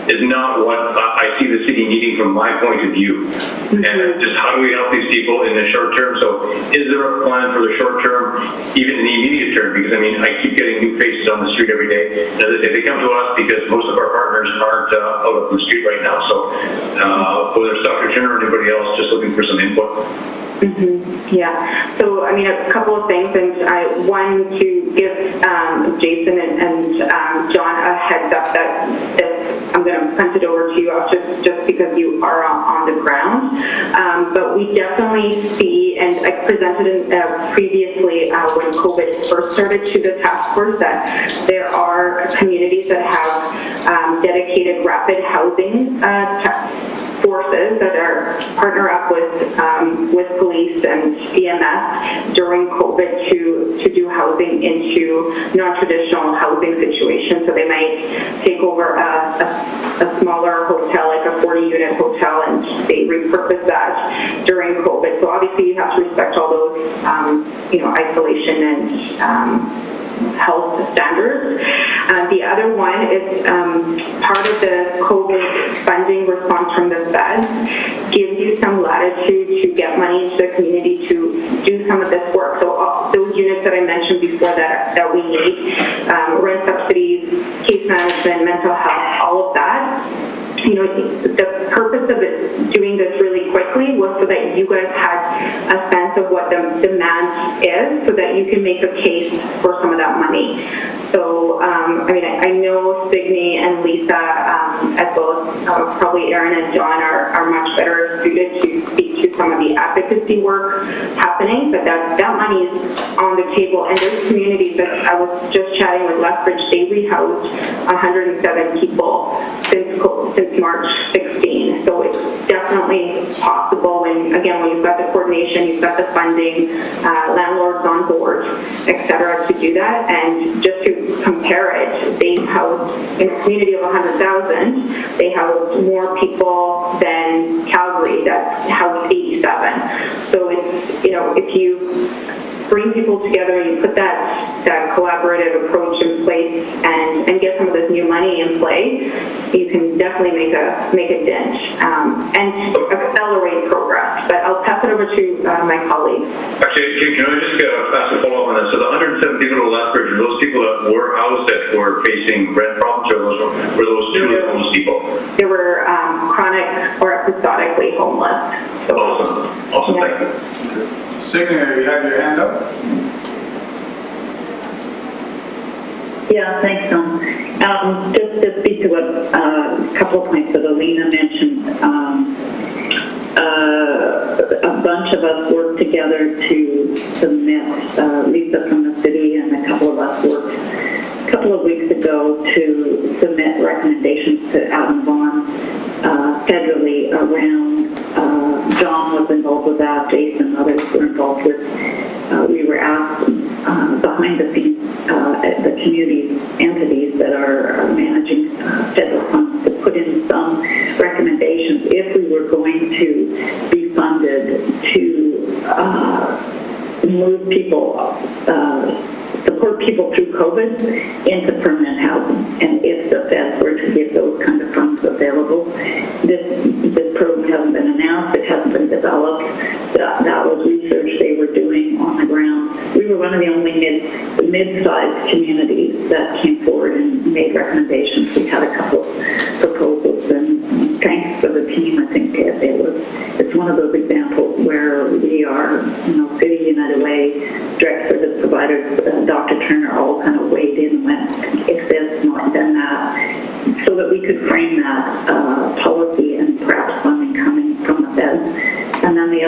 is not what I see the city needing from my point of view. And just how do we help these people in the short term? So is there a plan for the short term, even in the immediate term? Because I keep getting new faces on the street every day. And as I say, they come to us because most of our partners aren't out of the street right now. So whether it's Dr. Turner or anybody else, just looking for some input. Yeah, so a couple of things, and one, to give Jason and John a heads up that I'm going to punt it over to you just because you are on the ground. But we definitely see, and I presented previously when COVID first started to the task force, that there are communities that have dedicated rapid housing forces that are partner up with police and EMS during COVID to do housing into non-traditional housing situations. So they might take over a smaller hotel, like a 40-unit hotel, and they repurpose that during COVID. So obviously you have to respect all those, isolation and health standards. The other one is part of the COVID funding response from the feds gives you some latitude to get money into the community to do some of this work. So those units that I mentioned before that we need, rent subsidies, case management, mental health, all of that. The purpose of it doing this really quickly was so that you guys had a sense of what the demand is, so that you can make a case for some of that money. So, I know Signe and Lisa, as well as probably Aaron and John, are much better suited to speak to some of the advocacy work happening, but that money is on the table. And those communities that I was just chatting with Lethbridge, they rehoused 107 people since March 16. So it's definitely possible. And again, when you've got the coordination, you've got the funding, landlords on board, et cetera, to do that. And just to compare it, they housed, in a community of 100,000, they housed more people than Calgary that housed 87. So it's, if you bring people together and you put that collaborative approach in place and get some of this new money in play, you can definitely make a dent and accelerate progress. But I'll pass it over to my colleagues. Actually, can I just ask a follow-up on that? So the 107 people in Lethbridge, are those people that were housed that were facing rent problems, or were those truly homeless people? They were chronic or episodically homeless. So, awesome, yeah. Thank you. Signe, you have your hand up? Yeah, thanks, Tom. Just to speak to a couple of points that Alina mentioned, a bunch of us worked together to submit, Lisa from the city and a couple of us worked a couple of weeks ago to submit recommendations to Adam Vaughan federally around, John was involved with that, Jason, others were involved with, we were asked behind the scenes, the community entities that are managing federal funds to put in some recommendations if we were going to be funded to move people, support people through COVID into permanent housing. And if the feds were to give those kind of funds available, this program hasn't been announced, it hasn't been developed. That was research they were doing on the ground. We were one of the only mid-sized communities that came forward and made recommendations. We had a couple of proposals, and thanks for the team. I think it's one of those examples where we are, City, United Way, direct service providers, Dr. Turner, all kind of weighed in and went, if this, not then that, so that we could frame that policy and perhaps funding coming from the feds. And then the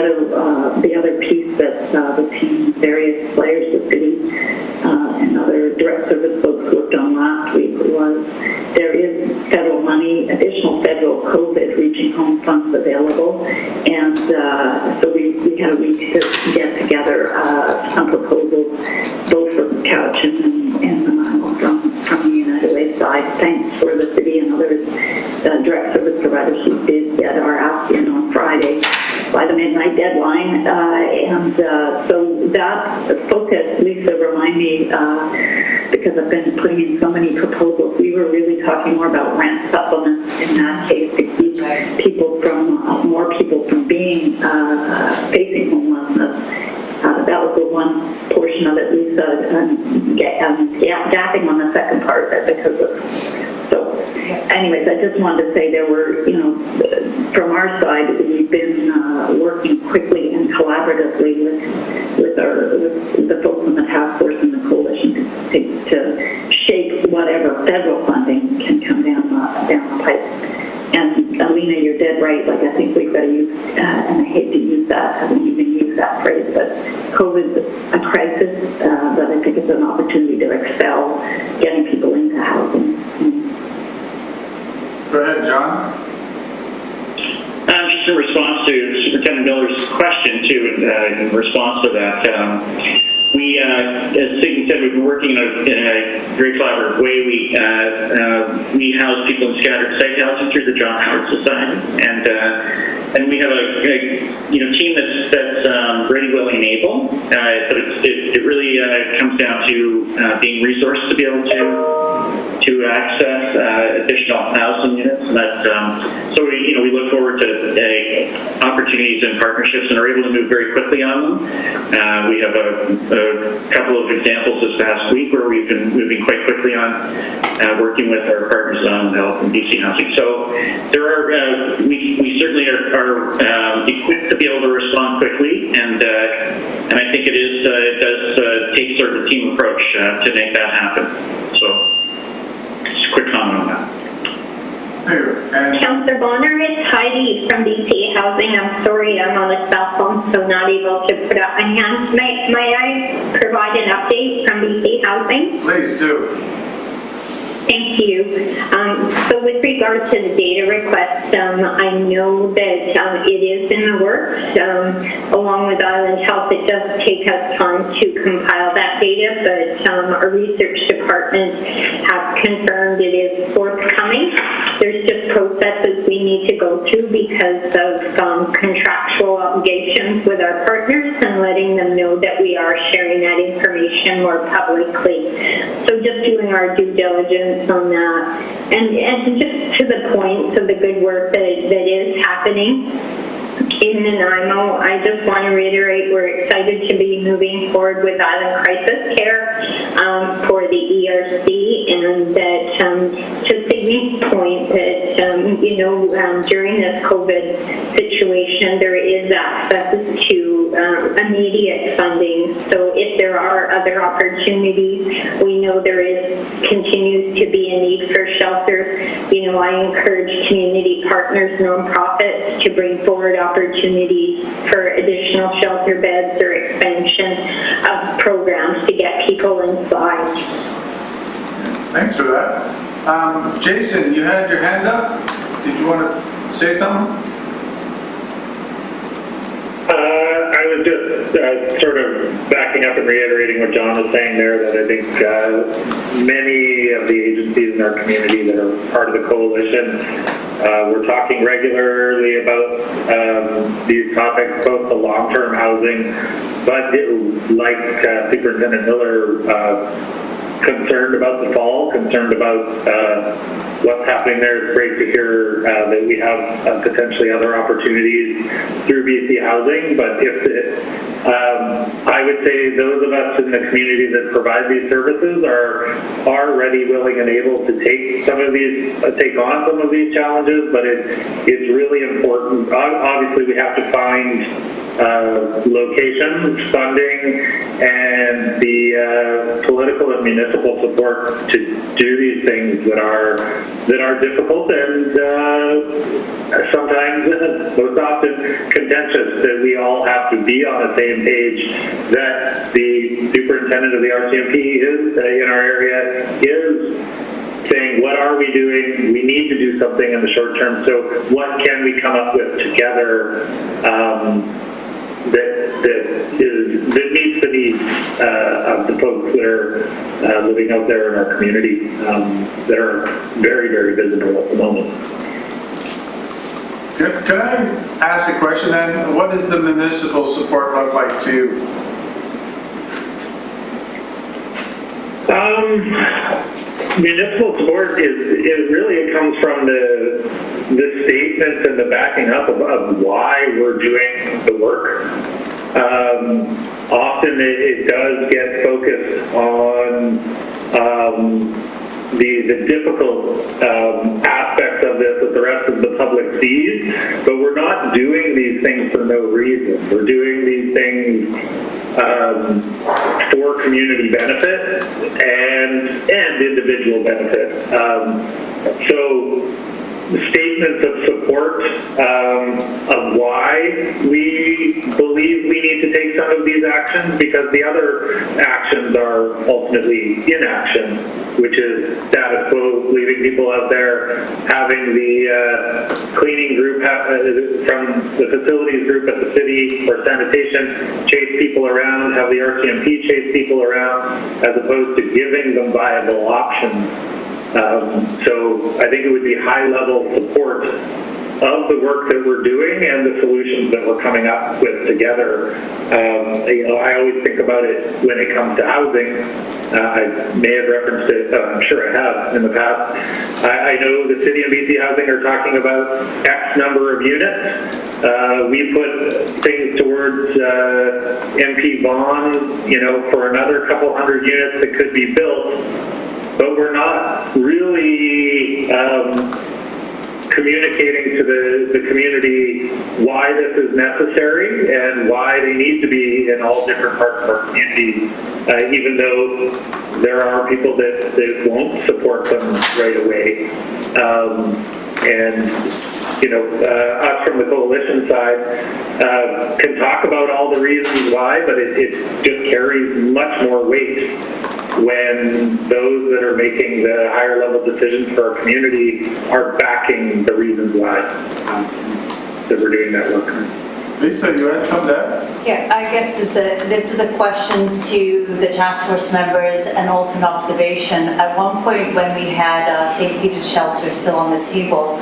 other piece that the team, various players, the city, and other direct service folks worked on last week was there is federal money, additional federal COVID reaching home funds available, and so we had a week to get together some proposals, both for Couch and from the United Way side. Thanks for the city and others, direct service providers who did get our ask in on Friday by the midnight deadline, and so that focus, Lisa, remind me, because I've been putting in so many proposals, we were really talking more about rent supplements in that case to keep people from, more people from being, facing homelessness. That was the one portion of it, Lisa, gapping on the second part because of, so anyways, I just wanted to say there were, you know, from our side, we've been working quickly and collaboratively with the folks in the task force and the coalition to shape whatever federal funding can come down the pipe. And Alina, you're dead right. Like, I think we've got to use, and I hate to use that, I haven't even used that phrase, but COVID's a crisis, but I think it's an opportunity to excel getting people into housing. Go ahead, John. Just in response to Superintendent Miller's question, too, in response to that, we, as Sigmund said, we've been working in a very collaborative way. We house people in scattered site housing through the John Howard Society, and we have a team that's ready, willing, and able. But it really comes down to being resourced to be able to access additional housing units, and that so we look forward to opportunities and partnerships, and are able to move very quickly on them. We have a couple of examples this past week where we've been moving quite quickly on working with our partners on Health and BC Housing. So there are we certainly are equipped to be able to respond quickly, and I think it does take sort of a team approach to make that happen. So just a quick comment on that. Councillor Bonner, it's Heidi from BC Housing. I'm sorry, I'm on a cell phone, so not able to put up my hand. May I provide an update from BC Housing? Please do. Thank you. So with regard to the data request, I know that it is in the works. Along with Island Health, it does take us time to compile that data, but our research department has confirmed it is forthcoming. There's just processes we need to go through because of contractual obligations with our partners and letting them know that we are sharing that information more publicly. So just doing our due diligence on that. And just to the point of the good work that is happening in Nanaimo, I just want to reiterate we're excited to be moving forward with Island Crisis Care for the ERC, and that to Sydney's point that during this COVID situation there is access to immediate funding. So if there are other opportunities, we know there continues to be a need for shelters. I encourage community partners, nonprofits to bring forward opportunities for additional shelter beds or expansion of programs to get people inside. Thanks for that. Jason, you had your hand up. Did you want to say something? I was just sort of backing up and reiterating what John was saying there, that I think many of the agencies in our community that are part of the coalition, we're talking regularly about these topics, both the long-term housing, but like Superintendent Miller, concerned about the fall, concerned about what's happening there. It's great to hear that we have potentially other opportunities through BC Housing, but I would say those of us in the community that provide these services are ready, willing, and able to take on some of these challenges, but it's really important. Obviously, we have to find locations, funding, and the political and municipal support to do these things that are difficult and sometimes, most often, contentious, that we all have to be on the same page, that the superintendent of the RCMP is in our area is saying, what are we doing? We need to do something in the short term. So what can we come up with together that meets the needs of the folks that are living out there in our community that are very, very visible at the moment. Could I ask a question then? What does the municipal support look like to you? Municipal support is really, it comes from the statements and the backing up of why we're doing the work. Often it does get focused on the difficult aspects of this that the rest of the public sees, but we're not doing these things for no reason. We're doing these things for community benefit and individual benefit. So statements of support of why we believe we need to take some of these actions, because the other actions are ultimately inaction, which is status quo, leaving people out there, having the cleaning group from the facilities group at the city or sanitation chase people around, have the RCMP chase people around, as opposed to giving them viable options. So I think it would be high-level support of the work that we're doing and the solutions that we're coming up with together. I always think about it when it comes to housing. I may have referenced it, I'm sure I have in the past. I know the City of BC Housing are talking about X number of units. We put things towards MP Vaughan, for another couple hundred units that could be built. But we're not really communicating to the community why this is necessary and why they need to be in all different parts of our community, even though there are people that won't support them right away. Us from the coalition side can talk about all the reasons why, but it just carries much more weight when those that are making the higher level decisions for our community are backing the reasons why that we're doing that work. Lisa, you had something to add? Yeah, I guess this is a question to the task force members and also an observation. At one point when we had St. Peter's Shelter still on the table,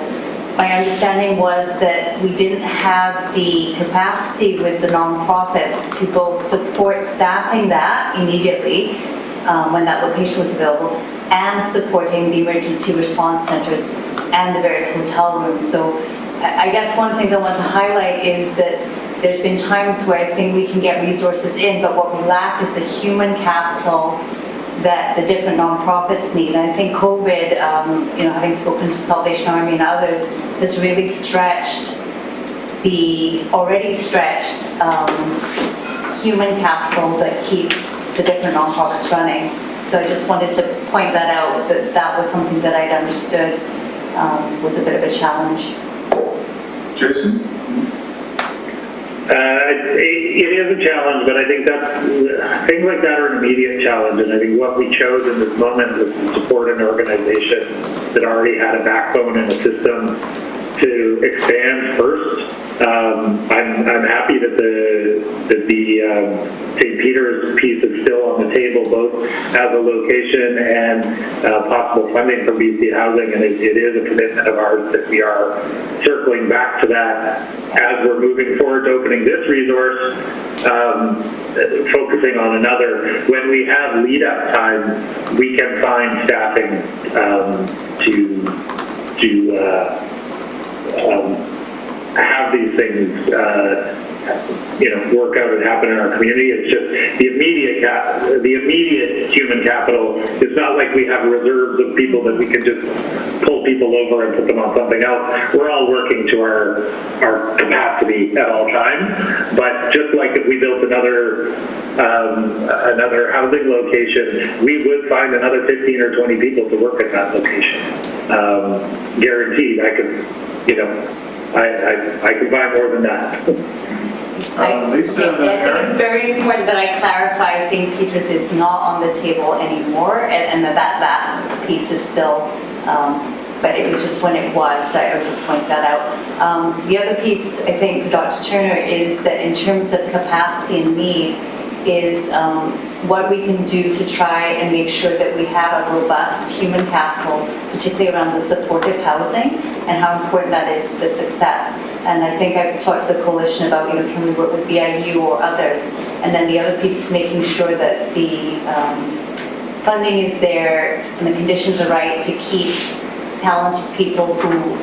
my understanding was that we didn't have the capacity with the nonprofits to both support staffing that immediately when that location was available, and supporting the emergency response centers and the various hotel rooms. So I guess one of the things I want to highlight is that there's been times where I think we can get resources in, but what we lack is the human capital that the different nonprofits need. And I think COVID, having spoken to Salvation Army and others, has really stretched the already stretched human capital that keeps the different nonprofits running. So I just wanted to point that out, that was something that I'd understood was a bit of a challenge. Jason? It is a challenge, but I think that things like that are an immediate challenge, and I think what we chose in this moment was to support an organization that already had a backbone and a system to expand first. I'm happy that the St. Peter's piece is still on the table, both as a location and possible funding from BC Housing, and it is a commitment of ours that we are circling back to that as we're moving forward to opening this resource, focusing on another. When we have lead-up time, we can find staffing to have these things, work out and happen in our community. It's just the immediate human capital. It's not like we have reserves of people that we can just pull people over and put them on something else. We're all working to our capacity at all times. But just like if we built another housing location, we would find another 15 or 20 people to work at that location. Guaranteed. I can buy more than that. Lisa, I think it's very important that I clarify St. Peter's is not on the table anymore, and that piece is still but it was just when it was, I was just pointing that out. The other piece, I think, Dr. Turner, is that in terms of capacity and need, is what we can do to try and make sure that we have a robust human capital, particularly around the supportive housing, and how important that is for the success. And I think I've talked to the coalition about, can we work with BIU or others? And then the other piece is making sure that the funding is there and the conditions are right to keep talented people who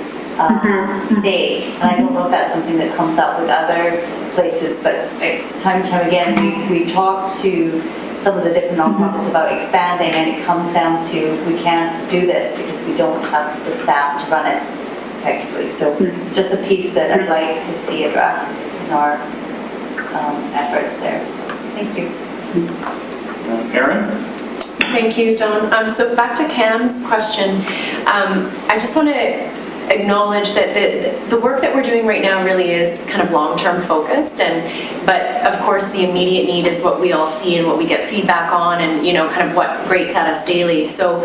stay. And I don't know if that's something that comes up with other places, but time and time again, we talk to some of the different nonprofits about expanding, and it comes down to we can't do this because we don't have the staff to run it effectively. So it's just a piece that I'd like to see addressed in our efforts there. So, thank you. Erin? Thank you, Don. So back to Cam's question, I just want to acknowledge that the work that we're doing right now really is kind of long-term focused, but of course the immediate need is what we all see and what we get feedback on, and kind of what grates at us daily. So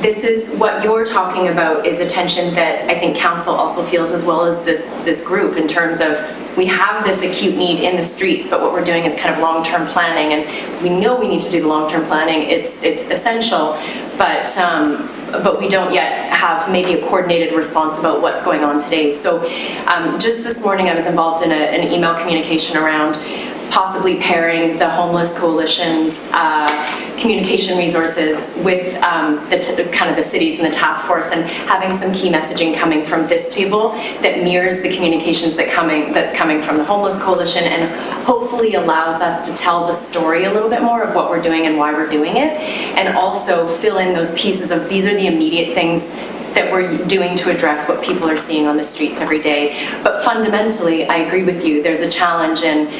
this is what you're talking about, is attention that I think council also feels, as well as this group, in terms of we have this acute need in the streets, but what we're doing is kind of long-term planning, and we know we need to do the long-term planning. It's essential, but we don't yet have maybe a coordinated response about what's going on today. So just this morning I was involved in an email communication around possibly pairing the Homeless Coalition's communication resources with kind of the cities and the task force, and having some key messaging coming from this table that mirrors the communications that's coming from the Homeless Coalition, and hopefully allows us to tell the story a little bit more of what we're doing and why we're doing it, and also fill in those pieces of these are the immediate things that we're doing to address what people are seeing on the streets every day. But fundamentally, I agree with you, there's a challenge in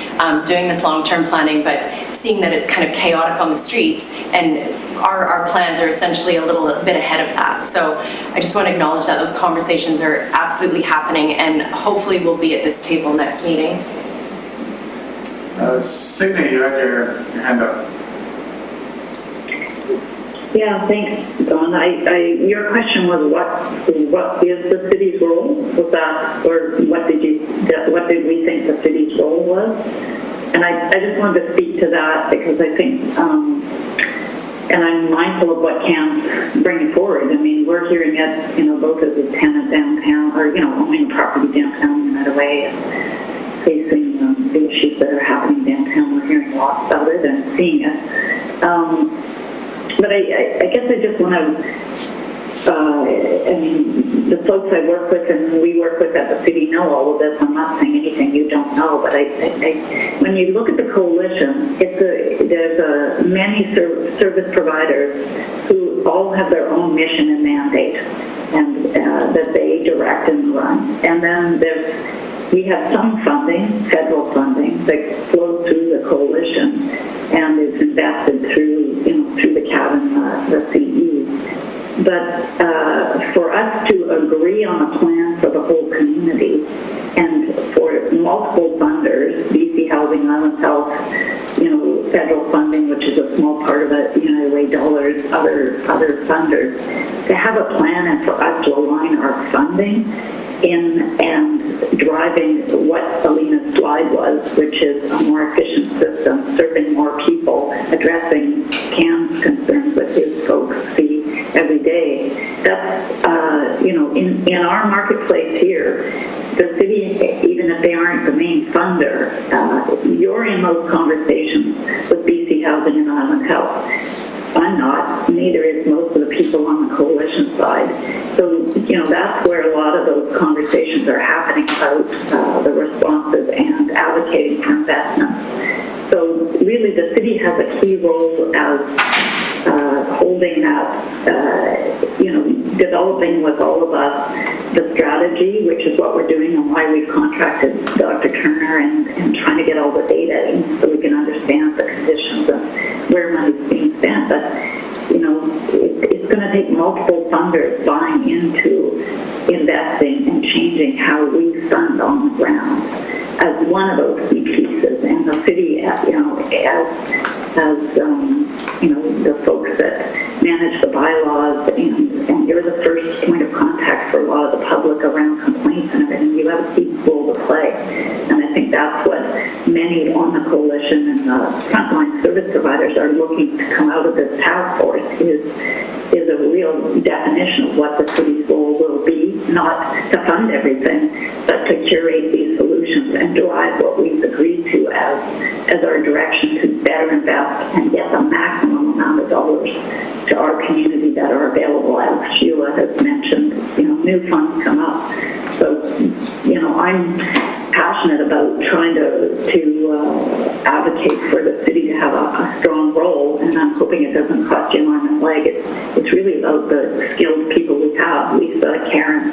doing this long-term planning, but seeing that it's kind of chaotic on the streets, and our plans are essentially a little bit ahead of that. So I just want to acknowledge that those conversations are absolutely happening, and hopefully we'll be at this table next meeting. Signe, you had your hand up. Yeah, thanks, Don. Your question was what is the city's role? Was that, or what did we think the city's role was? And I just wanted to speak to that because I think, and I'm mindful of what Cam's bringing forward. I mean, we're hearing it, both as a tenant downtown, or owning a property downtown in that way, and facing the issues that are happening downtown. We're hearing lots about it and seeing it. But I guess I just want to, the folks I work with and we work with at the city know all of this. I'm not saying anything you don't know, but when you look at the coalition, there's many service providers who all have their own mission and mandate, and that they direct and run. And then we have some funding, federal funding, that flows through the coalition and is invested through the CAB and the CE. But for us to agree on a plan for the whole community, and for multiple funders, BC Housing, Island Health, federal funding, which is a small part of it, United Way dollars, other funders, to have a plan and for us to align our funding in and driving what Alina's slide was, which is a more efficient system, serving more people, addressing Cam's concerns that his folks see every day. That's, in our marketplace here, the city, even if they aren't the main funder, you're in those conversations with BC Housing and Island Health. I'm not, neither is most of the people on the coalition side. So, that's where a lot of those conversations are happening about the responses and advocating for investments. So really the city has a key role as holding that, developing with all of us the strategy, which is what we're doing and why we've contracted Dr. Turner and trying to get all the data in so we can understand the conditions and where money's being spent. But, it's going to take multiple funders buying into investing and changing how we fund on the ground as one of those key pieces. And the city, as the folks that manage the bylaws, and you're the first point of contact for a lot of the public around complaints and everything. You have a key role to play. And I think that's what many on the coalition and the frontline service providers are looking to come out of this task force is a real definition of what the city's role will be, not to fund everything, but to curate these solutions and drive what we've agreed to as our direction to better invest and get the maximum amount of dollars to our community that are available. As Sheila has mentioned, new funds come up. So, I'm passionate about trying to advocate for the city to have a strong role, and I'm hoping it doesn't cost you an arm and leg. It's really about the skilled people we have, Lisa, Karen,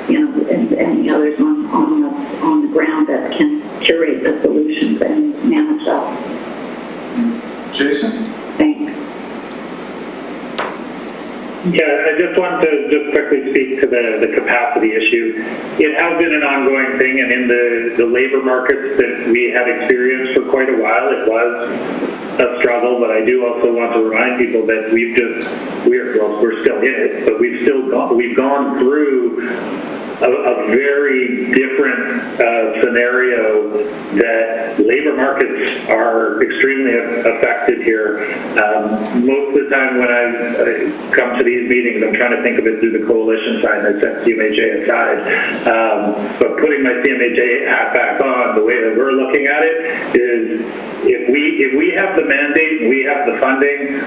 and the others on the ground that can curate the solutions and manage that. Jason? Thanks. Yeah, I just want to just quickly speak to the capacity issue. It has been an ongoing thing, and in the labor markets that we have experienced for quite a while, it was a struggle. But I do also want to remind people that we're still in it, but we've gone through a very different scenario that labor markets are extremely affected here. Most of the time when I come to these meetings, I'm trying to think of it through the coalition side. I set CMHA aside. But putting my CMHA hat back on, the way that we're looking at it is if we have the mandate and we have the funding,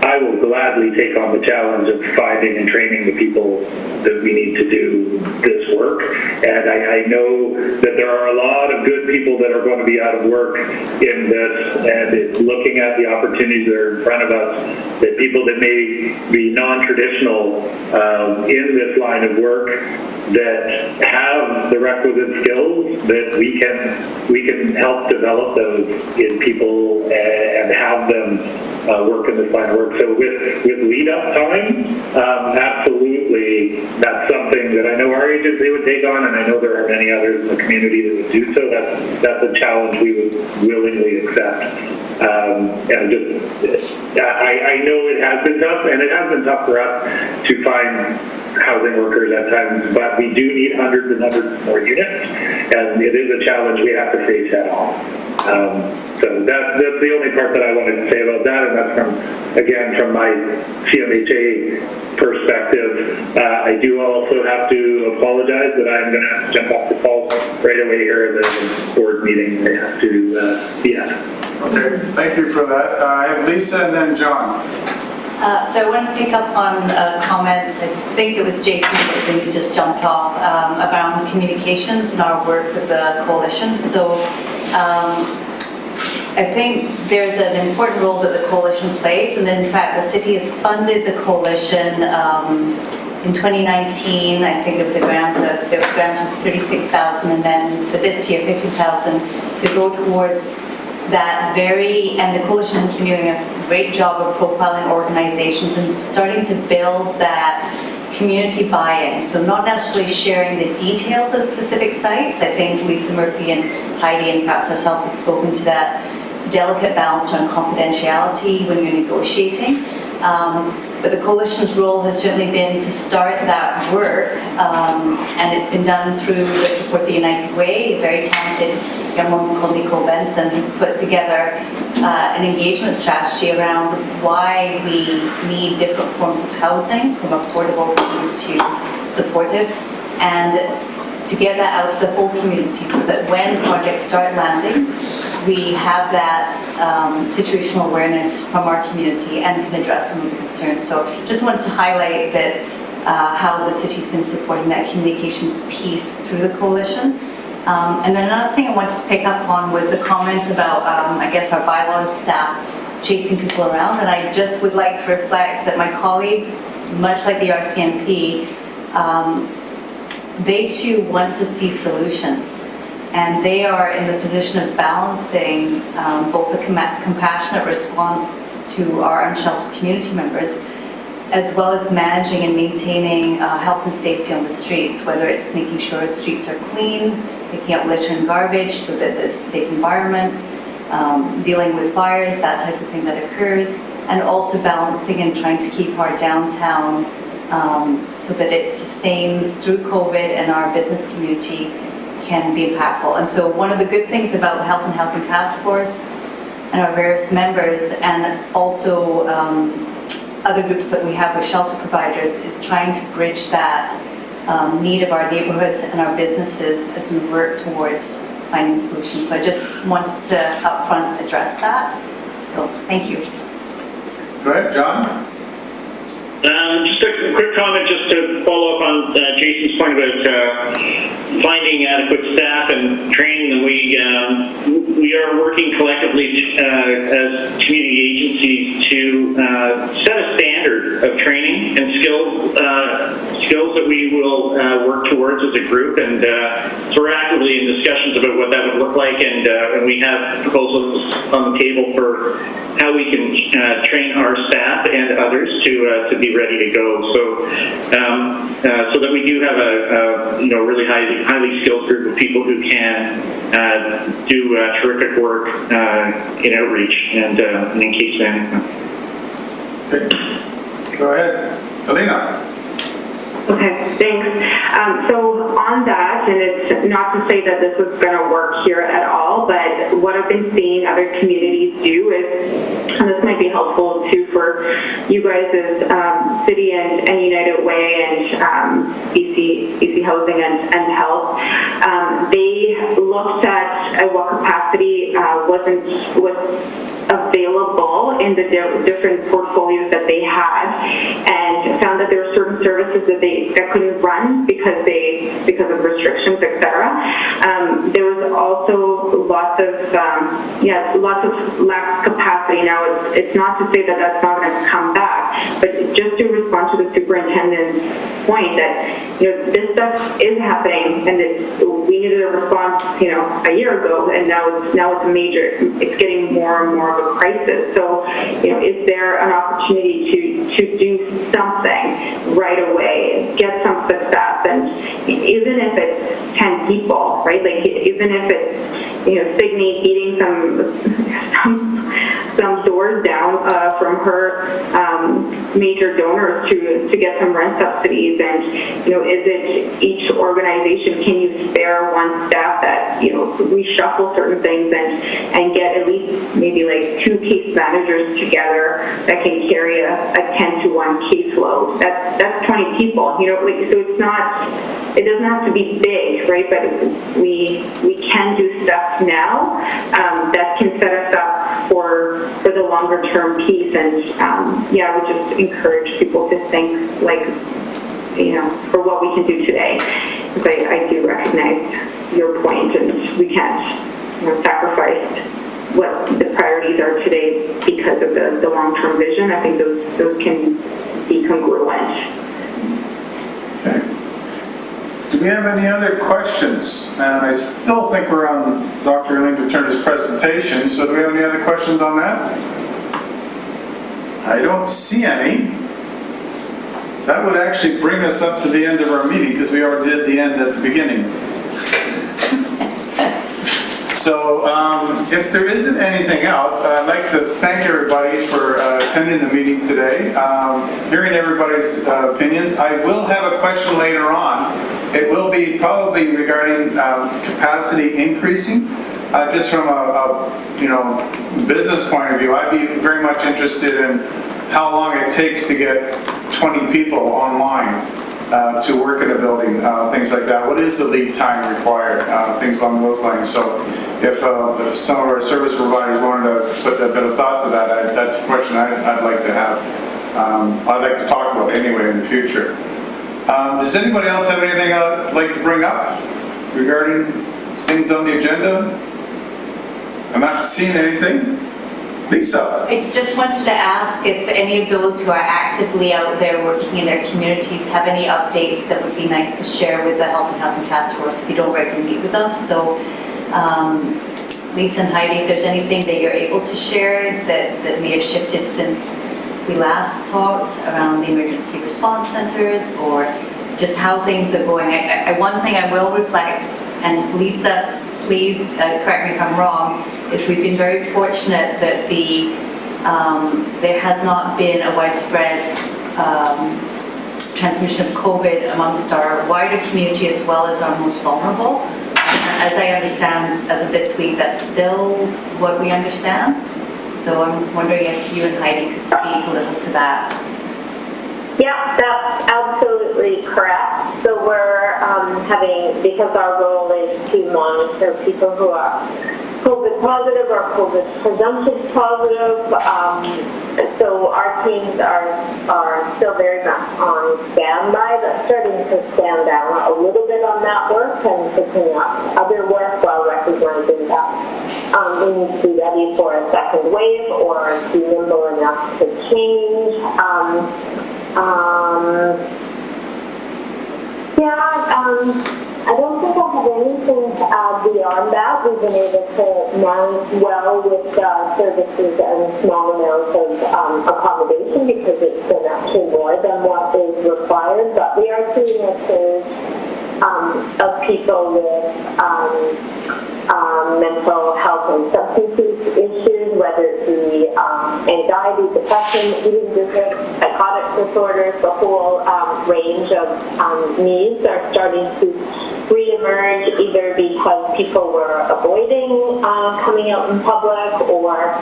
I will gladly take on the challenge of finding and training the people that we need to do this work. And I know that there are a lot of good people that are going to be out of work in this, and it's looking at the opportunities that are in front of us, that people that may be non-traditional in this line of work that have the requisite skills, that we can help develop those in people and have them work in this line of work. So with lead up time, absolutely, that's something that I know our agency would take on, and I know there are many others in the community that would do so. That's a challenge we would willingly accept. And I know it has been tough, and it has been tough for us to find housing workers at times, but we do need hundreds and hundreds more units, and it is a challenge we have to face head on. So that's the only part that I wanted to say about that, and that's from my CMHA perspective. I do also have to apologize that I'm going to have to jump off the call right away here in the board meeting. I have to be at. Okay, thank you for that. I have Lisa and then John. So I want to pick up on comments, I think it was Jason who's just jumped off, around communications and our work with the coalition. So I think there's an important role that the coalition plays, and then in fact the city has funded the coalition in 2019. I think there was a grant of 36,000, and then for this year 50,000 to go towards that and the coalition has been doing a great job of profiling organizations and starting to build that community buy-in. So not necessarily sharing the details of specific sites. I think Lisa Murphy and Heidi and perhaps ourselves have spoken to that delicate balance around confidentiality when you're negotiating. But the coalition's role has certainly been to start that work, and it's been done through the Support the United Way. A very talented young woman called Nicole Benson who's put together an engagement strategy around why we need different forms of housing, from affordable to supportive, and to get that out to the whole community so that when projects start landing, we have that situational awareness from our community and can address some of the concerns. So just wanted to highlight that how the city's been supporting that communications piece through the coalition. And then another thing I wanted to pick up on was the comments about, I guess, our bylaws staff chasing people around. And I just would like to reflect that my colleagues, much like the RCMP, they too want to see solutions. And they are in the position of balancing both the compassionate response to our unsheltered community members, as well as managing and maintaining health and safety on the streets, whether it's making sure the streets are clean, picking up litter and garbage so that there's a safe environment, dealing with fires, that type of thing that occurs, and also balancing and trying to keep our downtown so that it sustains through COVID and our business community can be impactful. And so one of the good things about the Health and Housing Task Force and our various members, and also other groups that we have with shelter providers, is trying to bridge that need of our neighborhoods and our businesses as we work towards finding solutions. So I just wanted to upfront address that. So thank you. Go ahead, John. Just a quick comment, just to follow up on Jason's point about finding adequate staff and training them. We are working collectively as community agencies to set a standard of training and skills that we will work towards as a group, and so we're actively in discussions about what that would look like, and we have proposals on the table for how we can train our staff and others to be ready to go. So that we do have a really highly skilled group of people who can do terrific work in outreach and in case management. Okay. Go ahead, Alina. Okay, thanks. So on that, and it's not to say that this is going to work here at all, but what I've been seeing other communities do is, and this might be helpful too for you guys as City and United Way and BC Housing and Health, they looked at what capacity was available in the different portfolios that they had, and found that there were certain services that couldn't run because of restrictions, etc. There was also lots of lack of capacity. Now it's not to say that that's not going to come back, but just to respond to the superintendent's point that this stuff is happening, and we needed a response a year ago, and now it's getting more and more of a crisis. So is there an opportunity to do something right away, get some success, and even if it's 10 people, right? Like even if it's Signe beating some doors down from her major donors to get some rent subsidies, and is it each organization, can you spare one staff that reshuffle certain things and get at least maybe like 2 case managers together that can carry a 10-to-1 caseload? That's 20 people, so it doesn't have to be big, right? But we can do stuff now that can set us up for the longer term piece, and I would just encourage people to think like, for what we can do today. Because I do recognize your point, and we can't sacrifice what the priorities are today because of the long-term vision. I think those can be congruent. Okay. Do we have any other questions? And I still think we're on Dr. Linda Turner's presentation, so do we have any other questions on that? I don't see any. That would actually bring us up to the end of our meeting, because we already did the end at the beginning. So if there isn't anything else, I'd like to thank everybody for attending the meeting today, hearing everybody's opinions. I will have a question later on. It will be probably regarding capacity increasing, just from a business point of view. I'd be very much interested in how long it takes to get 20 people online to work in a building, things like that. What is the lead time required? Things along those lines. So if some of our service providers wanted to put a bit of thought to that, that's a question I'd like to have. I'd like to talk about anyway in the future. Does anybody else have anything I'd like to bring up regarding things on the agenda? I'm not seeing anything. Lisa. I just wanted to ask if any of those who are actively out there working in their communities have any updates that would be nice to share with the Health and Housing Task Force if you don't regularly meet with them. So Lisa and Heidi, if there's anything that you're able to share that may have shifted since we last talked around the emergency response centers, or just how things are going. One thing I will reflect, and Lisa, please correct me if I'm wrong, is we've been very fortunate that there has not been a widespread transmission of COVID amongst our wider community as well as our most vulnerable. As I understand, as of this week, that's still what we understand. So I'm wondering if you and Heidi could speak a little to that. Yeah, that's absolutely correct. So we're because our role is to monitor people who are COVID positive or COVID presumptive positive. So our teams are still very much on standby. That's starting to stand down a little bit on that work and picking up other work while recognizing that we need to be ready for a second wave or be nimble enough to change. I don't think I have anything to add beyond that. We've been able to manage well with services and small amounts of accommodation because it's been actually more than what is required. But we are seeing a surge of people with mental health and substance use issues, whether it be anxiety, depression, eating disorders, psychotic disorders, the whole range of needs are starting to re-emerge either because people were avoiding coming out in public or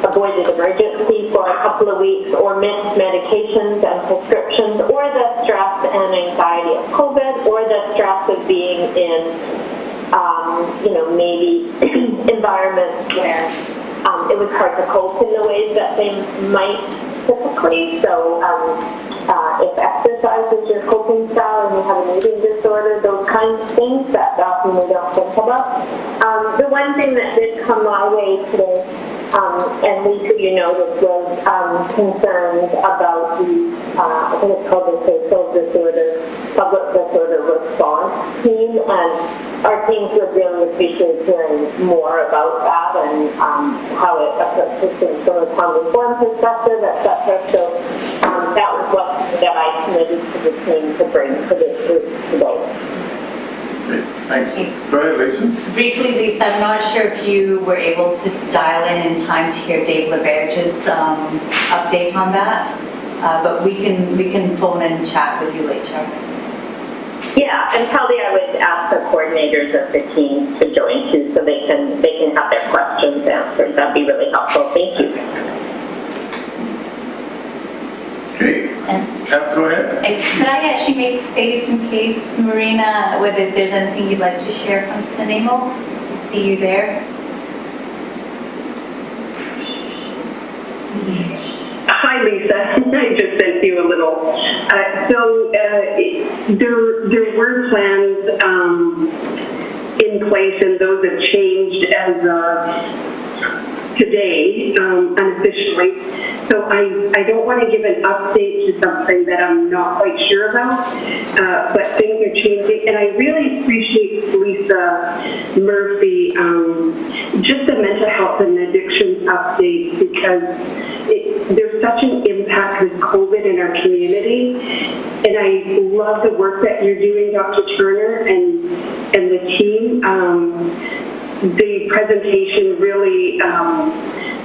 avoided emergency for a couple of weeks or missed medications and prescriptions or the stress and anxiety of COVID or the stress of being in maybe environments where it was hard to cope in the ways that they might typically. So if exercise is your coping style and you have an eating disorder, those kinds of things that often we don't think about. The one thing that did come my way today, and Lisa, you noticed, was concerns about the, I think it's called the social disorder, public disorder response team, and our teams would really appreciate hearing more about that and how it affects systems from a trauma-informed perspective, etc. So that was what that I committed to the team to bring to this group today. Great, thanks. Go ahead, Lisa. Briefly, Lisa, I'm not sure if you were able to dial in time to hear Dave LaBerge's update on that, but we can phone and chat with you later. Yeah, and probably I would ask the coordinators of the team to join too, so they can have their questions answered. That'd be really helpful. Thank you. Okay, go ahead. Could I actually make space in case, Marina, whether there's anything you'd like to share from Stenemo? See you there. Hi, Lisa. I just sent you a little. There were plans in place, and those have changed as of today, unofficially. So I don't want to give an update to something that I'm not quite sure about, but things are changing. And I really appreciate Lisa Murphy, just the mental health and addictions update, because there's such an impact with COVID in our community. And I love the work that you're doing, Dr. Turner, and the team. The presentation really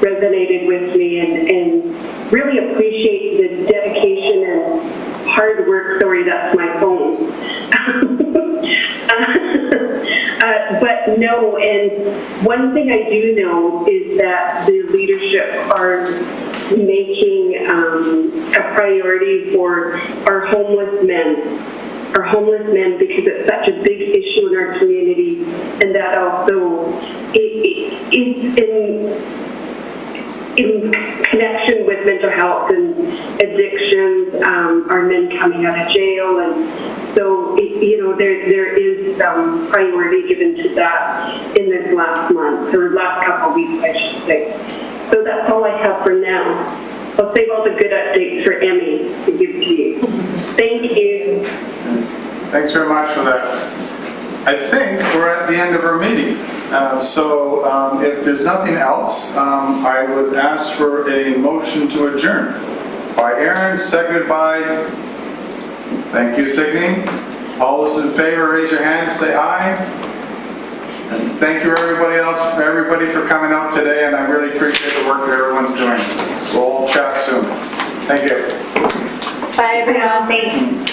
resonated with me, and really appreciate the dedication and hard work. Sorry, that's my phone. But no, and one thing I do know is that the leadership are making a priority for our homeless men. Because it's such a big issue in our community, and that also is in connection with mental health and addictions, our men coming out of jail, and so there is some priority given to that in this last month, or last couple of weeks, I should say. So that's all I have for now. I'll save all the good updates for Emmy to give to you. Thank you. Thanks very much for that. I think we're at the end of our meeting. So if there's nothing else, I would ask for a motion to adjourn. By Aaron, seconded by, thank you, Signe. All those in favor, raise your hand, say aye. And thank you everybody for coming out today, and I really appreciate the work that everyone's doing. We'll all chat soon. Thank you. Bye, everyone. Thank you.